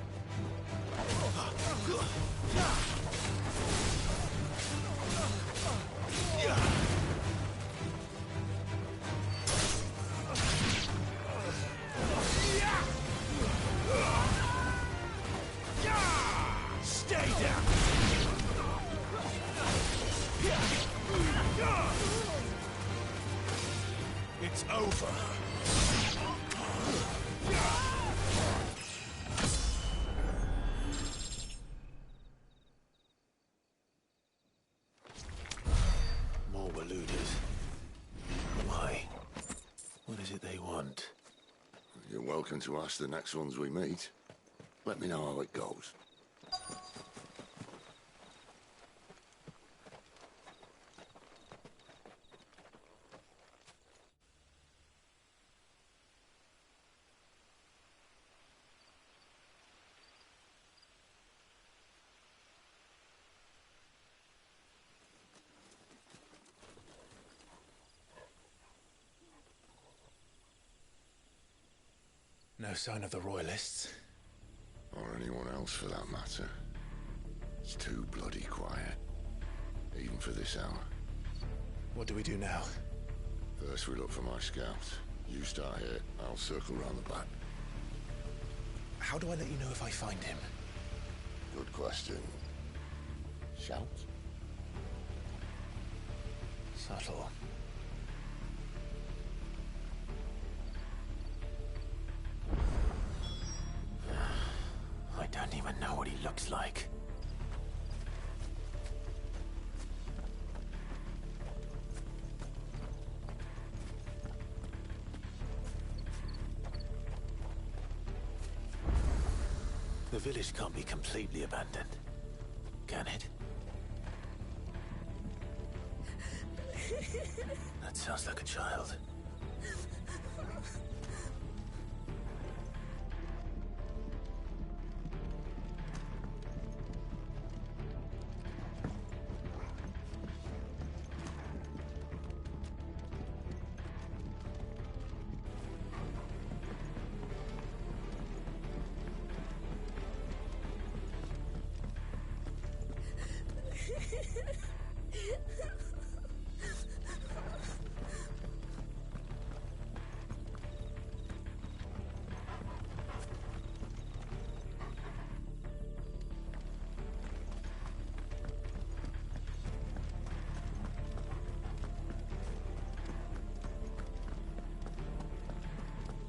Stay down! It's over. More Waluders. Why? What is it they want? You're welcome to ask the next ones we meet. Let me know how it goes. No sign of the Royalists. Or anyone else for that matter. It's too bloody quiet. Even for this hour. What do we do now? First we look for my scouts. You start here, I'll circle round the back. How do I let you know if I find him? Good question. Shout? Subtle. I don't even know what he looks like. The village can't be completely abandoned, can it? That sounds like a child.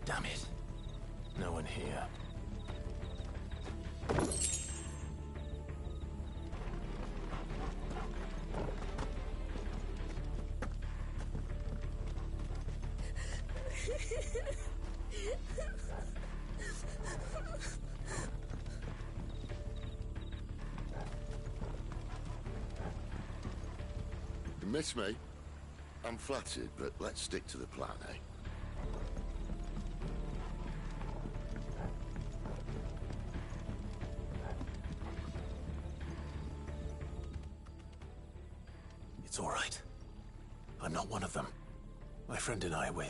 Damn it. No one here. You miss me? I'm flattered, but let's stick to the plan, eh? It's all right. I'm not one of them. My friend and I, we're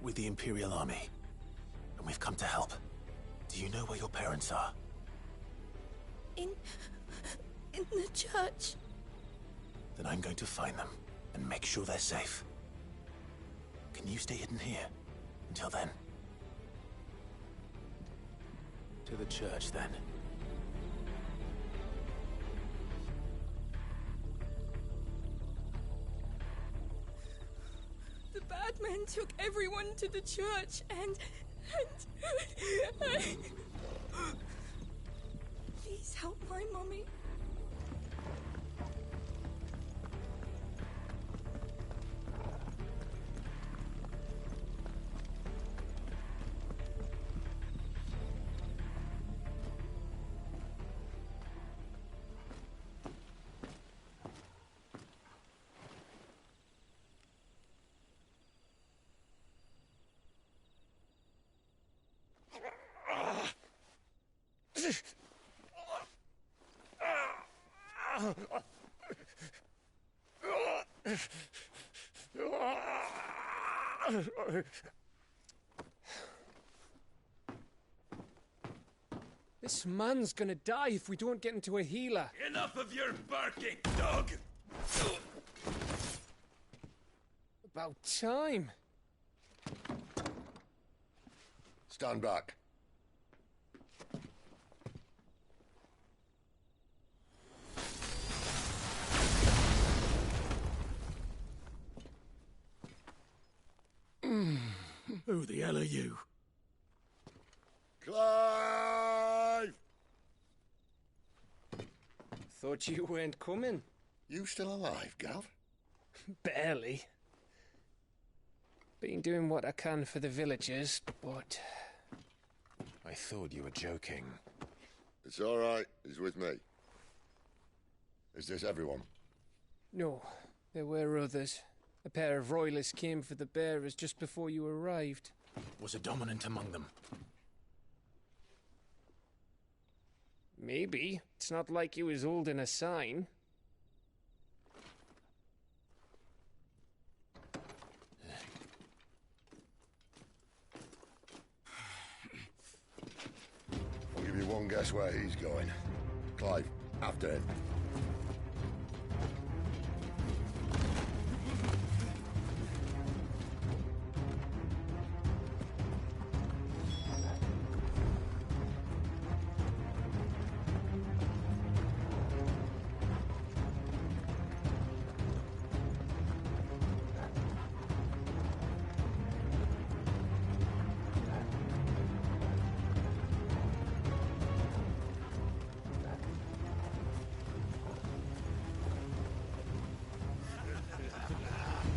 with the Imperial Army, and we've come to help. Do you know where your parents are? In the church. Then I'm going to find them and make sure they're safe. Can you stay hidden here until then? To the church, then. The bad men took everyone to the church and please help my mummy. This man's gonna die if we don't get into a healer. Enough of your barking, dog! About time. Stand back. Who the hell are you? Clive! Thought you weren't coming. You still alive, Gav? Barely. Been doing what I can for the villagers, but... I thought you were joking. It's all right. He's with me. Is this everyone? No, there were others. A pair of royalists came for the bearers just before you arrived. Was a dominant among them? Maybe. It's not like he was holding a sign. I'll give you one guess where he's going. Clive, after him.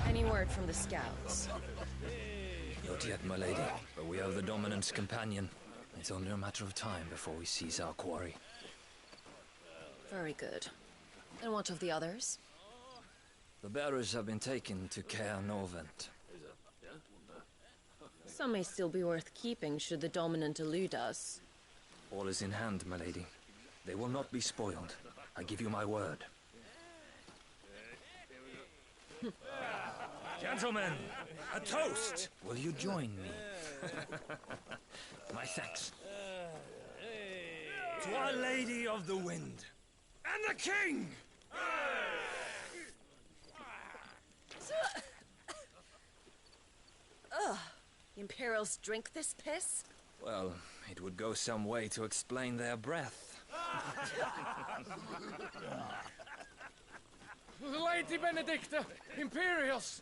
Any word from the scouts? Not yet, my lady, but we have the Dominant's companion. It's only a matter of time before we seize our quarry. Very good. And what of the others? The bearers have been taken to Caer Norvent. Some may still be worth keeping should the Dominant elude us. All is in hand, my lady. They will not be spoiled. I give you my word. Gentlemen, a toast! Will you join me? My thanks. To Our Lady of the Wind and the King! Ugh. The Imperials drink this piss? Well, it would go some way to explain their breath. Lady Benedicta! Imperials!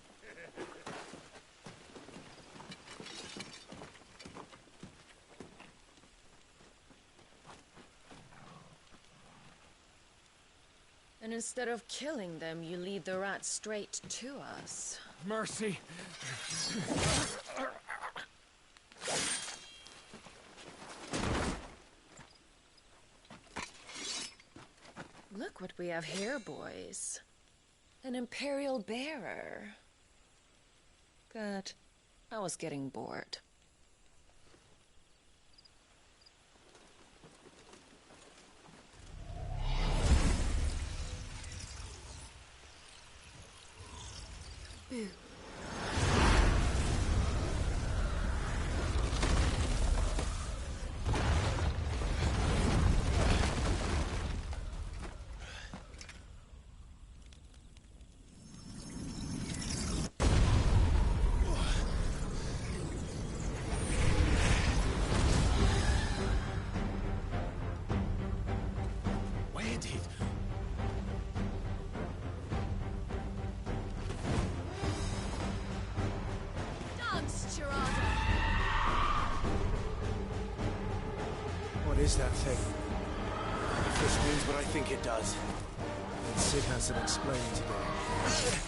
And instead of killing them, you lead the rats straight to us. Mercy! Look what we have here, boys. An Imperial bearer. Good. I was getting bored. Boo. What is that thing? If this means what I think it does, then Sid has some explaining to Sid.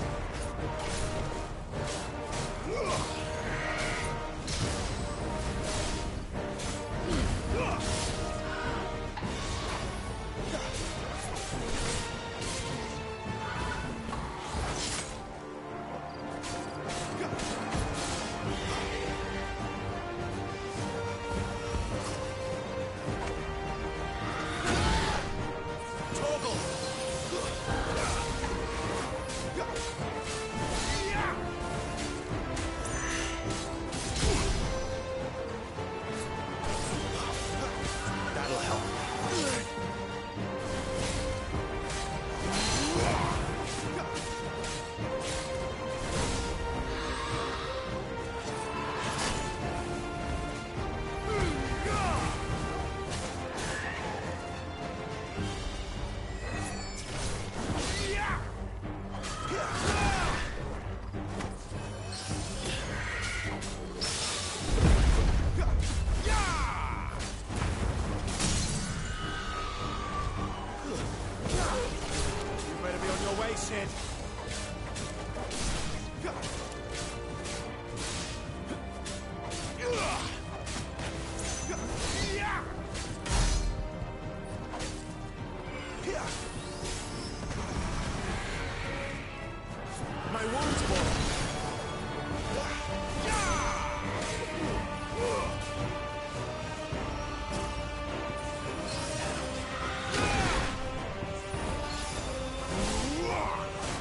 My wound's more.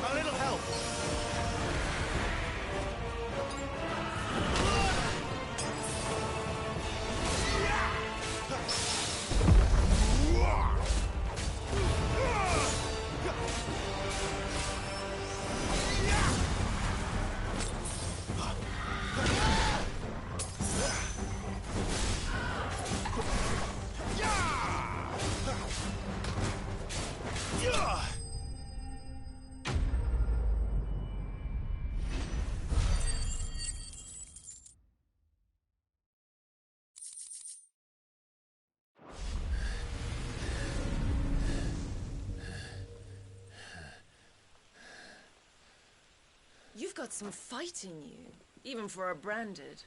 A little help. You've got some fight in you, even for a branded.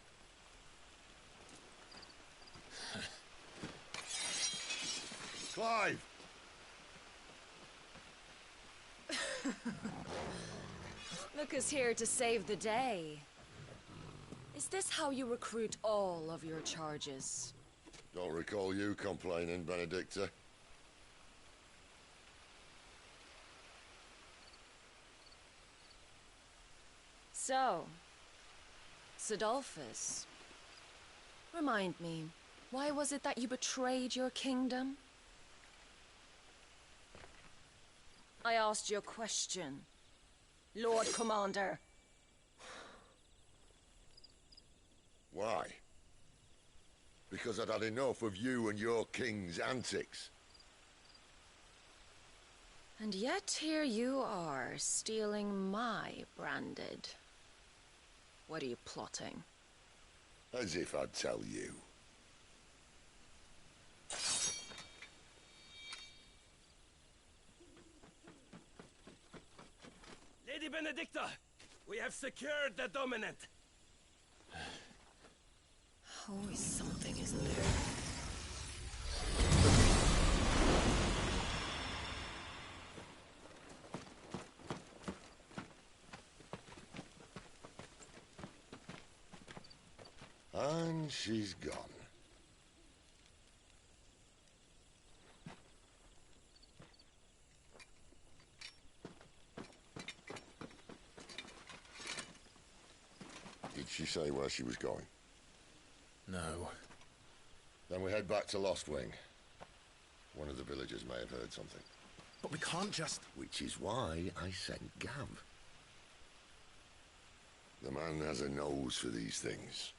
Clive! Look who's here to save the day. Is this how you recruit all of your charges? Don't recall you complaining, Benedicta. So, Sidolphus, remind me, why was it that you betrayed your kingdom? I asked you a question. Lord Commander. Why? Because I'd had enough of you and your king's antics. And yet here you are, stealing my branded. What are you plotting? As if I'd tell you. Lady Benedicta, we have secured the dominant. Always something, isn't there? And she's gone. Did she say where she was going? No. Then we head back to Lost Wing. One of the villagers may have heard something. But we can't just... Which is why I sent Gav. The man has a nose for these things.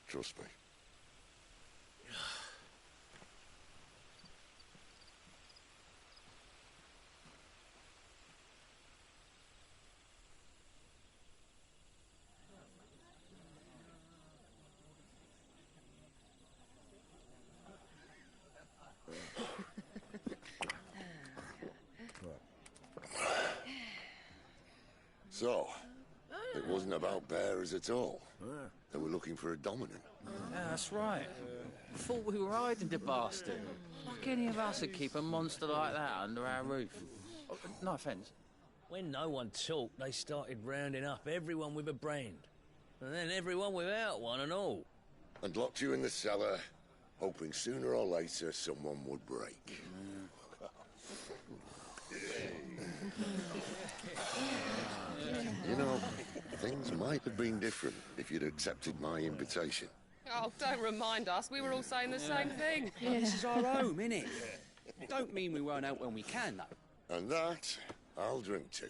Trust me. So, it wasn't about bearers at all. They were looking for a dominant. Yeah, that's right. Thought we were hiding the bastard. Like any of us would keep a monster like that under our roof. Oh, no offence. When no one talked, they started rounding up everyone with a brand. And then everyone without one and all. And locked you in the cellar, hoping sooner or later someone would break. You know, things might have been different if you'd accepted my invitation. Oh, don't remind us. We were all saying the same thing. This is our home, innit? Don't mean we won't out when we can, though. And that, I'll drink to.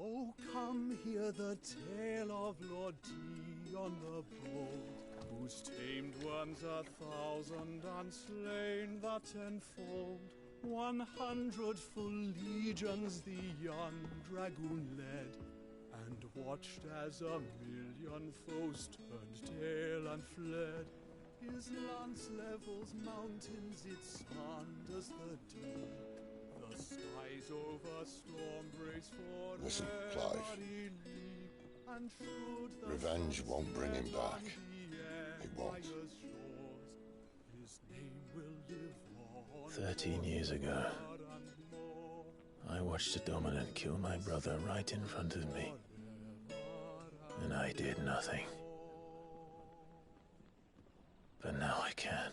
Oh, come hear the tale of Lord Dion the Bold, who's tamed worms 1,000 and slain the 10-fold. 100 full legions the young dragoon led, and watched as 1,000,000 foes turned tail and fled. His lance levels mountains, it sanders the deep. The skies over storm breaks for Listen, Clive. every leap, and should the Revenge won't bring him back. the It won't. empire's shores, his name will live on 13 years ago, I watched a dominant kill my brother right in front of me. And I did nothing. But now I can.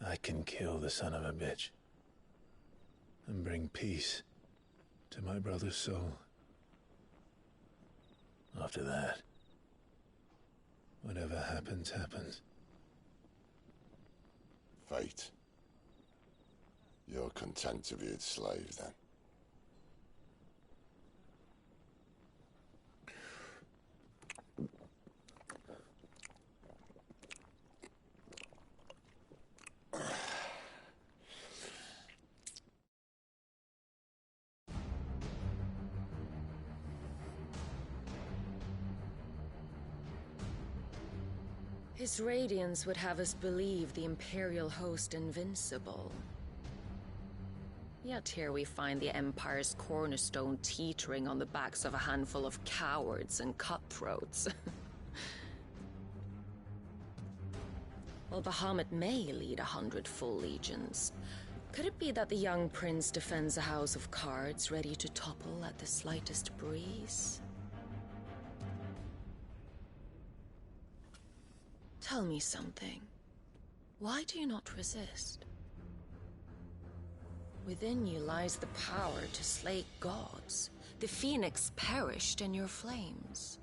I can kill the son of a bitch. And bring peace to my brother's soul. After that, whatever happens, happens. Fate. You're content to be its slave, then? His radiance would have us believe the Imperial host invincible. Yet here we find the Empire's cornerstone teetering on the backs of a handful of cowards and cutthroats. While Bahamut may lead 100 full legions, could it be that the young prince defends a house of cards ready to topple at the slightest breeze? Tell me something. Why do you not resist? Within you lies the power to slay gods. The phoenix perished in your flames.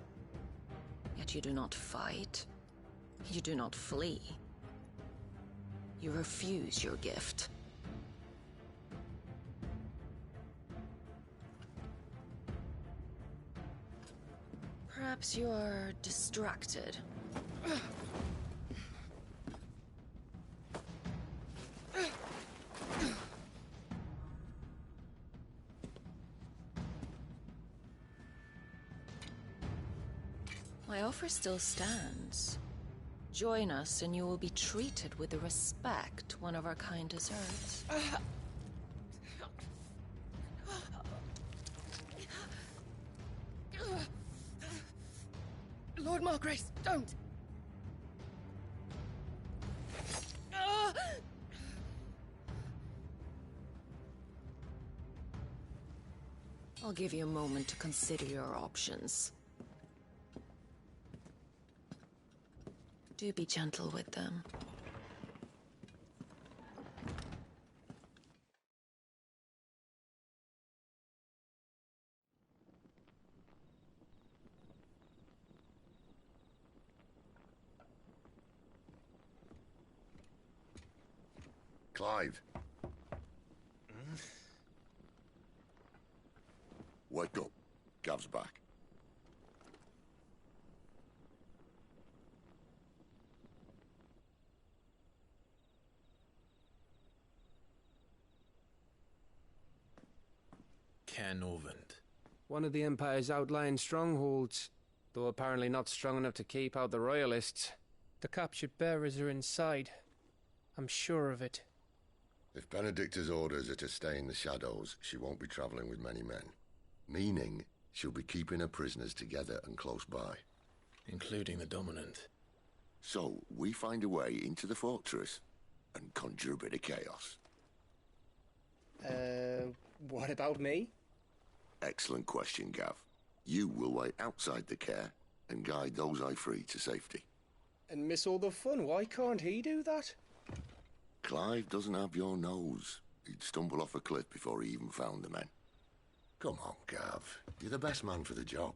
Yet you do not fight. You do not flee. You refuse your gift. Perhaps you're distracted. My offer still stands. Join us and you will be treated with the respect one of our kind deserves. Lord Margrace, don't! I'll give you a moment to consider your options. Do be gentle with them. Clive. Wake up. Gav's back. Caernarvon. One of the Empire's outlying strongholds, though apparently not strong enough to keep out the Royalists. The captured bearers are inside. I'm sure of it. If Benedicta's orders are to stay in the shadows, she won't be traveling with many men. Meaning, she'll be keeping her prisoners together and close by. Including the Dominant. So, we find a way into the fortress and conjure a bit of chaos. What about me? Excellent question, Gav. You will wait outside the care and guide those I free to safety. And miss all the fun. Why can't he do that? Clive doesn't have your nose. He'd stumble off a cliff before he even found the men. Come on, Gav. You're the best man for the job.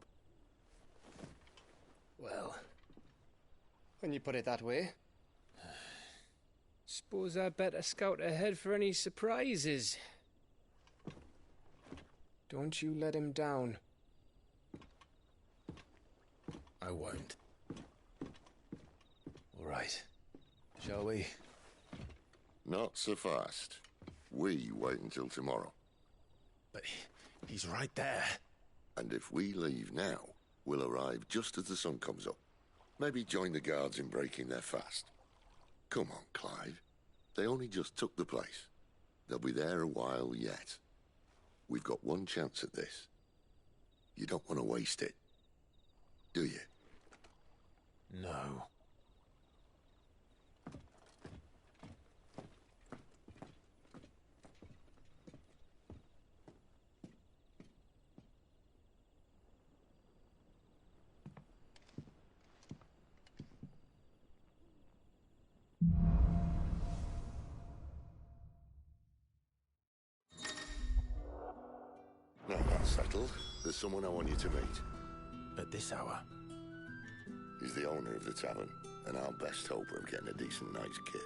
Well, when you put it that way. Suppose I'd better scout ahead for any surprises. Don't you let him down. I won't. All right. Shall we? Not so fast. We wait until tomorrow. But he's right there. And if we leave now, we'll arrive just as the sun comes up. Maybe join the guards in breaking their fast. Come on, Clive. They only just took the place. They'll be there a while yet. We've got one chance at this. You don't want to waste it, do you? No. Now that's settled. There's someone I want you to meet. At this hour? He's the owner of the tavern, and our best hope of getting a decent night's kip.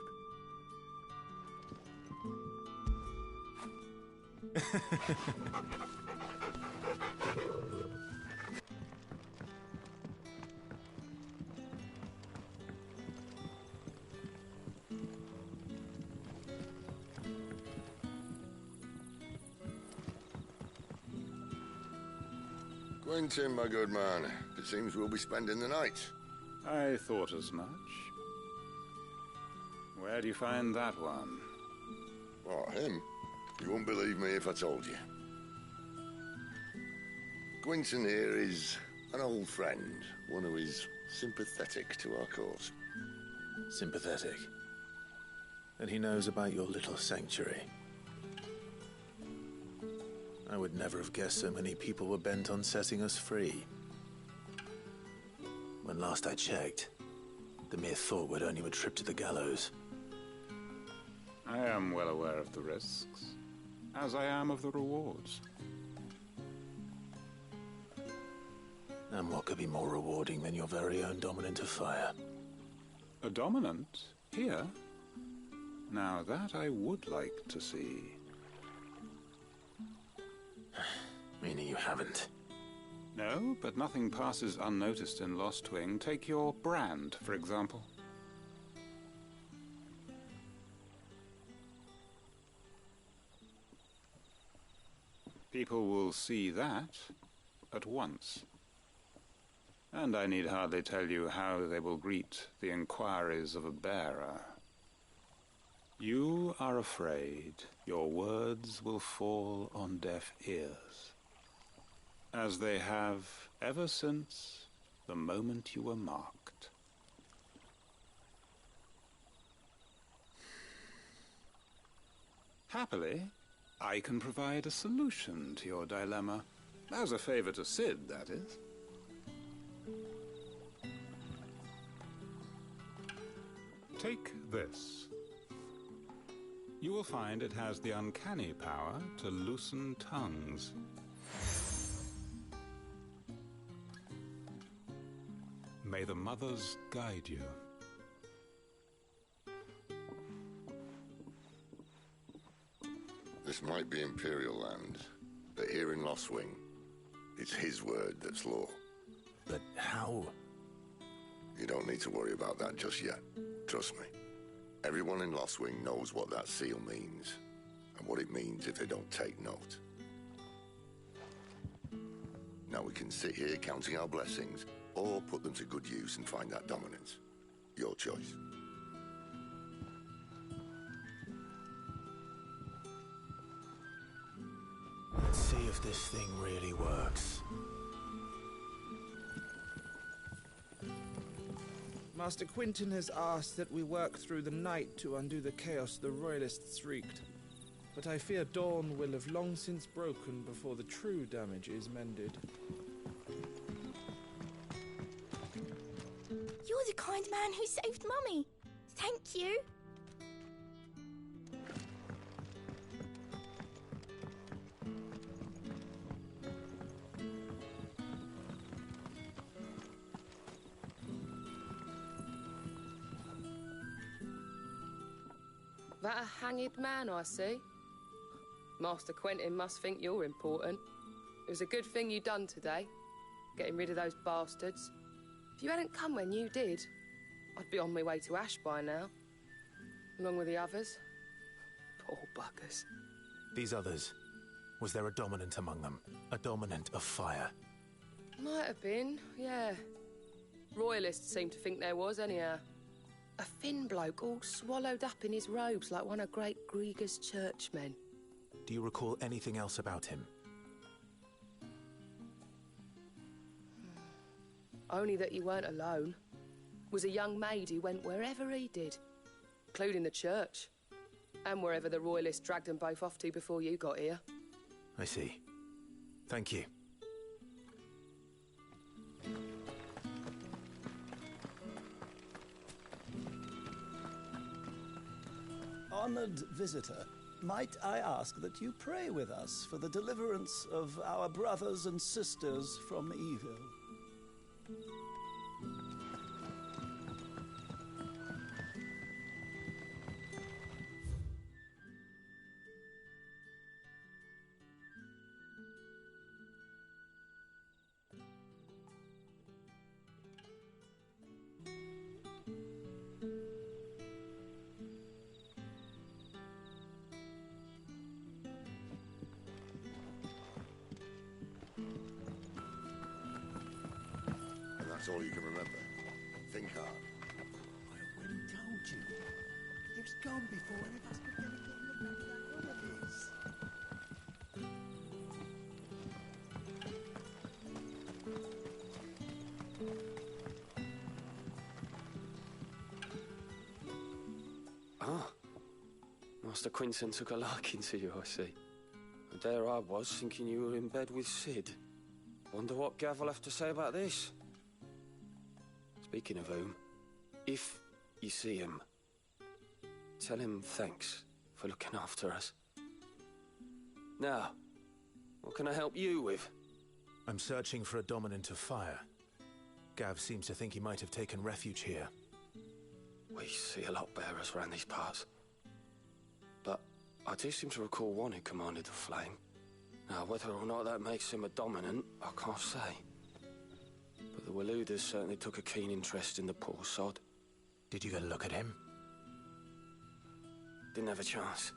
Quentin, my good man. It seems we'll be spending the night. I thought as much. Where do you find that one? What, him? You wouldn't believe me if I told you. Quentin here is an old friend, one who is sympathetic to our cause. Sympathetic? And he knows about your little sanctuary. I would never have guessed so many people were bent on setting us free. When last I checked, the mere thought would earn you a trip to the gallows. I am well aware of the risks, as I am of the rewards. And what could be more rewarding than your very own dominant of fire? A dominant? Here? Now that I would like to see. Meaning you haven't? No, but nothing passes unnoticed in Lost Wing. Take your brand, for example. People will see that at once. And I need hardly tell you how they will greet the inquiries of a bearer. You are afraid your words will fall on deaf ears, as they have ever since the moment you were marked. Happily, I can provide a solution to your dilemma. As a favor to Sid, that is. Take this. You will find it has the uncanny power to loosen tongues. May the mothers guide you. This might be Imperial land, but here in Lost Wing, it's his word that's law. But how? You don't need to worry about that just yet. Trust me. Everyone in Lost Wing knows what that seal means, and what it means if they don't take note. Now we can sit here counting our blessings, or put them to good use and find that dominance. Your choice. Let's see if this thing really works. Master Quinton has asked that we work through the night to undo the chaos the Royalists wreaked. But I fear dawn will have long since broken before the true damage is mended. You're the kind man who saved Mummy. Thank you. That a hanged man, I see. Master Quentin must think you're important. It was a good thing you done today, getting rid of those bastards. If you hadn't come when you did, I'd be on my way to Ash by now, along with the others. Poor buggers. These others, was there a dominant among them? A dominant of fire? Might have been, yeah. Royalists seem to think there was, anyhow. A thin bloke all swallowed up in his robes like one of Great Grieger's churchmen. Do you recall anything else about him? Only that he weren't alone. Was a young maid who went wherever he did, including the church, and wherever the Royalists dragged them both off to before you got here. I see. Thank you. Honored visitor, might I ask that you pray with us for the deliverance of our brothers and sisters from evil? That's all you can remember. Think hard. I already told you. He was gone before any of us could get a good look at that one of his. Ah. Master Quinton took a liking to you, I see. And there I was, thinking you were in bed with Sid. Wonder what Gav will have to say about this. Speaking of whom, if you see him, tell him thanks for looking after us. Now, what can I help you with? I'm searching for a dominant of fire. Gav seems to think he might have taken refuge here. We see a lot bearers around these parts. I do seem to recall one who commanded the flame. Now, whether or not that makes him a dominant, I can't say. But the Waluders certainly took a keen interest in the poor sod. Did you get a look at him? Didn't have a chance.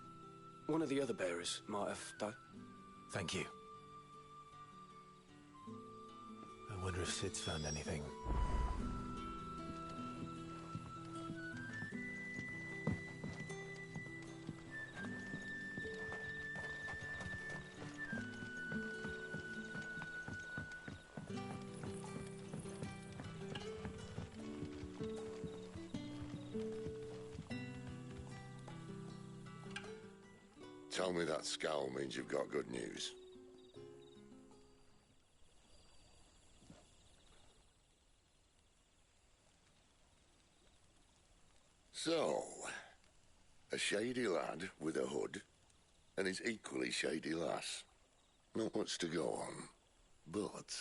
One of the other bearers might have, though. Thank you. I wonder if Sid's found anything. Tell me that scowl means you've got good news. So, a shady lad with a hood, and his equally shady lass. Not much to go on, but...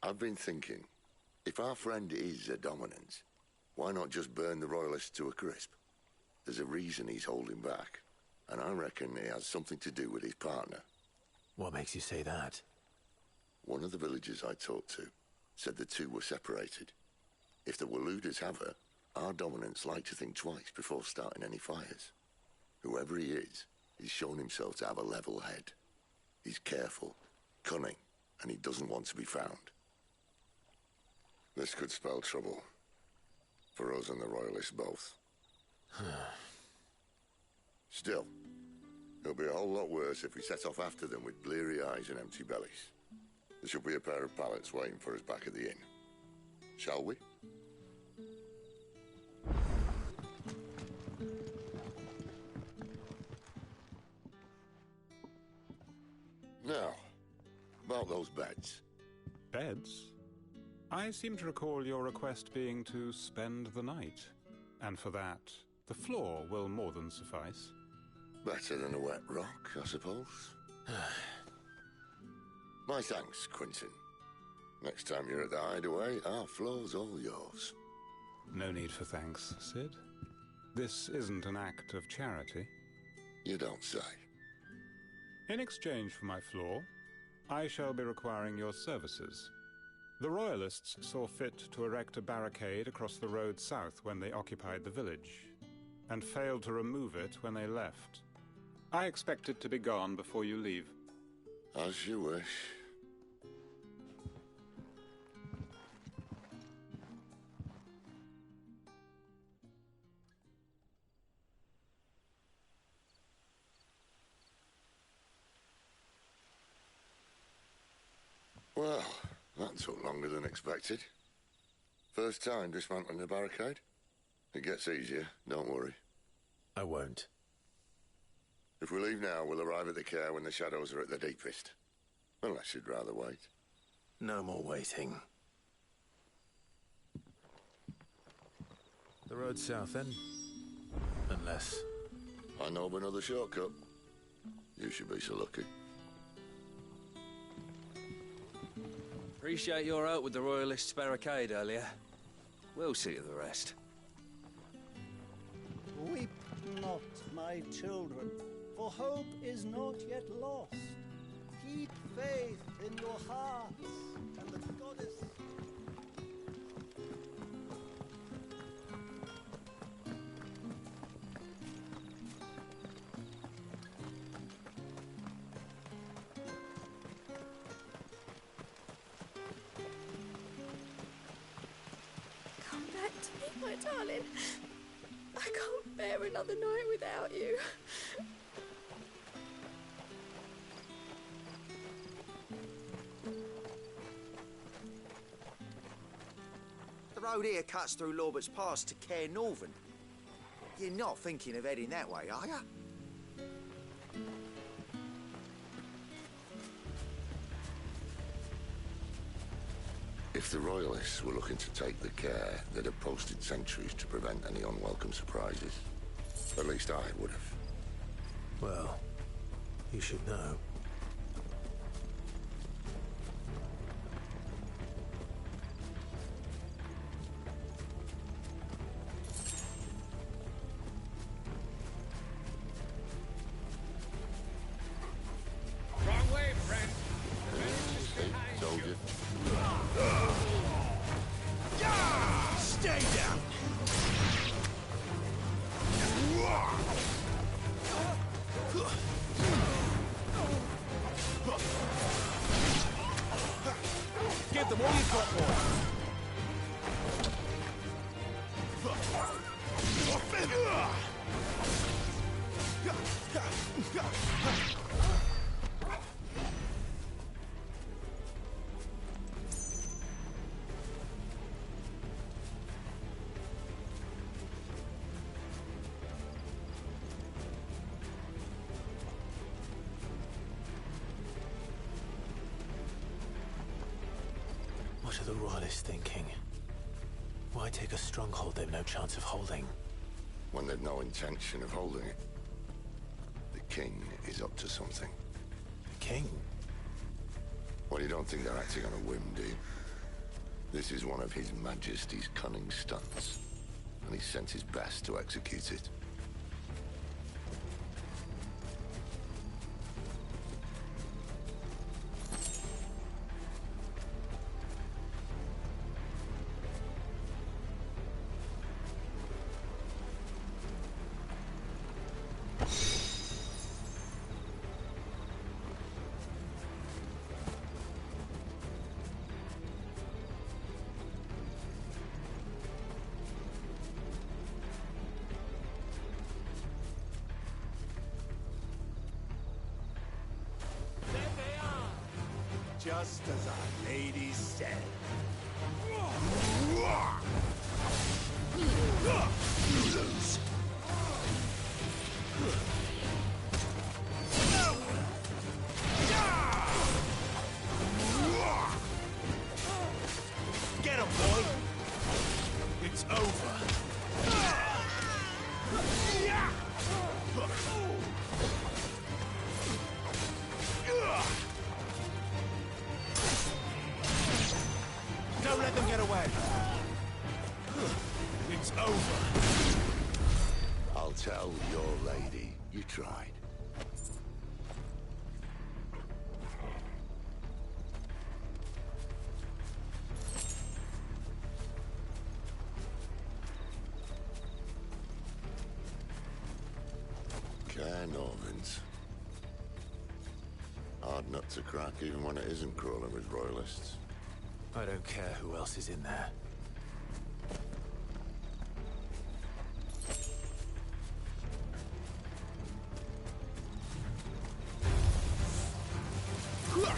I've been thinking, if our friend is a dominant, why not just burn the Royalists to a crisp? There's a reason he's holding back, and I reckon it has something to do with his partner. What makes you say that? One of the villagers I talked to said the two were separated. If the Waluders have her, our dominants like to think twice before starting any fires. Whoever he is, he's shown himself to have a level head. He's careful, cunning, and he doesn't want to be found. This could spell trouble. For us and the Royalists both. Still, it'll be a whole lot worse if we set off after them with bleary eyes and empty bellies. There should be a pair of pallets waiting for us back at the inn. Shall we? Now, about those beds. Beds? I seem to recall your request being to spend the night. And for that, the floor will more than suffice. Better than a wet rock, I suppose. My thanks, Quentin. Next time you're at the hideaway, our floor's all yours. No need for thanks, Sid. This isn't an act of charity. You don't say. In exchange for my floor, I shall be requiring your services. The Royalists saw fit to erect a barricade across the road south when they occupied the village, and failed to remove it when they left. I expect it to be gone before you leave. As you wish. Well, that took longer than expected. First time dismantling the barricade? It gets easier, don't worry. I won't. If we leave now, we'll arrive at the care when the shadows are at their deepest. Unless you'd rather wait. No more waiting. The road south, then? Unless... I know of another shortcut. You should be so lucky. Appreciate your help with the Royalists' barricade earlier. We'll see to the rest. Weep not, my children, for hope is not yet lost. Keep faith in your hearts, and the goddess... Come back to me, my darling. I can't bear another night without you. The road here cuts through Lorbert's Pass to Care Northern. You're not thinking of heading that way, are you? If the Royalists were looking to take the care, they'd have posted sentries to prevent any unwelcome surprises. At least I would have. Well, you should know. Stay down! Give them all you've got, boy! What are the Royalists thinking? Why take a stronghold they've no chance of holding? When they've no intention of holding it. The king is up to something. The king? Well, you don't think they're acting on a whim, do you? This is one of His Majesty's cunning stunts, and he sent his best to execute it. Just as our lady said. Losers. Get him, boy. It's over. Don't let them get away. It's over. I'll tell your lady you tried. Norvins. Hard nut to crack even when it isn't crawling with royalists. I don't care who else is in there.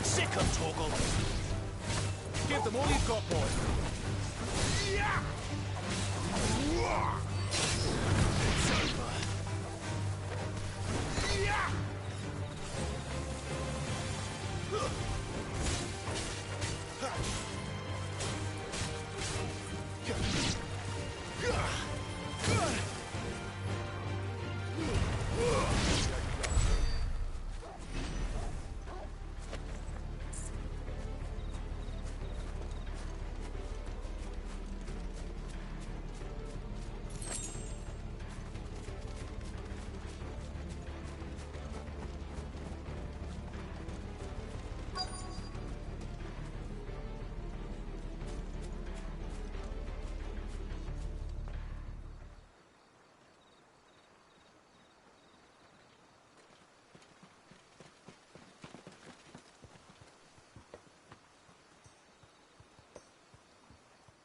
Sick of Torgal. Give them all you've got, boy. It's over.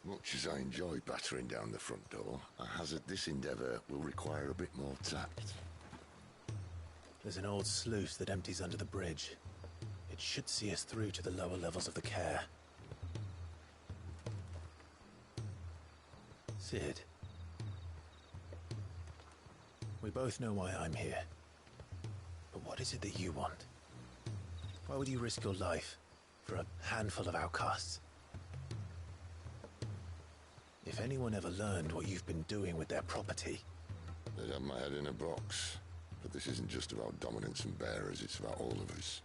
Much as I enjoy battering down the front door, I hazard this endeavour will require a bit more tact. There's an old sluice that empties under the bridge. It should see us through to the lower levels of the care. Sid. We both know why I'm here. But what is it that you want? Why would you risk your life for a handful of outcasts? If anyone ever learned what you've been doing with their property... They'd have my head in a box. But this isn't just about dominance and bearers, it's about all of us.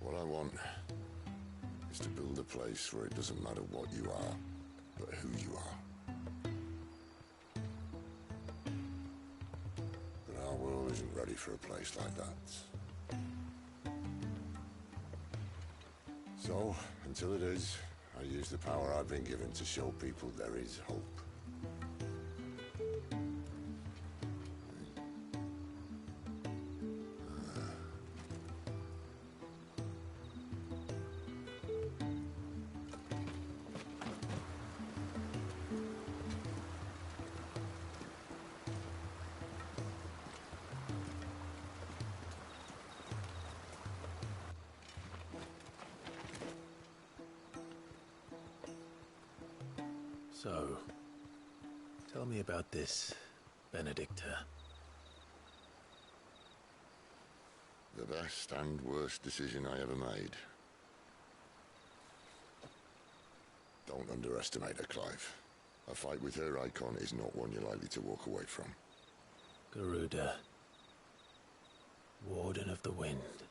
What I want is to build a place where it doesn't matter what you are, but who you are. But our world isn't ready for a place like that. So, until it is, I use the power I've been given to show people there is hope. So, tell me about this, Benedicta. The best and worst decision I ever made. Don't underestimate her, Clive. A fight with her icon is not one you're likely to walk away from. Garuda, Warden of the Wind.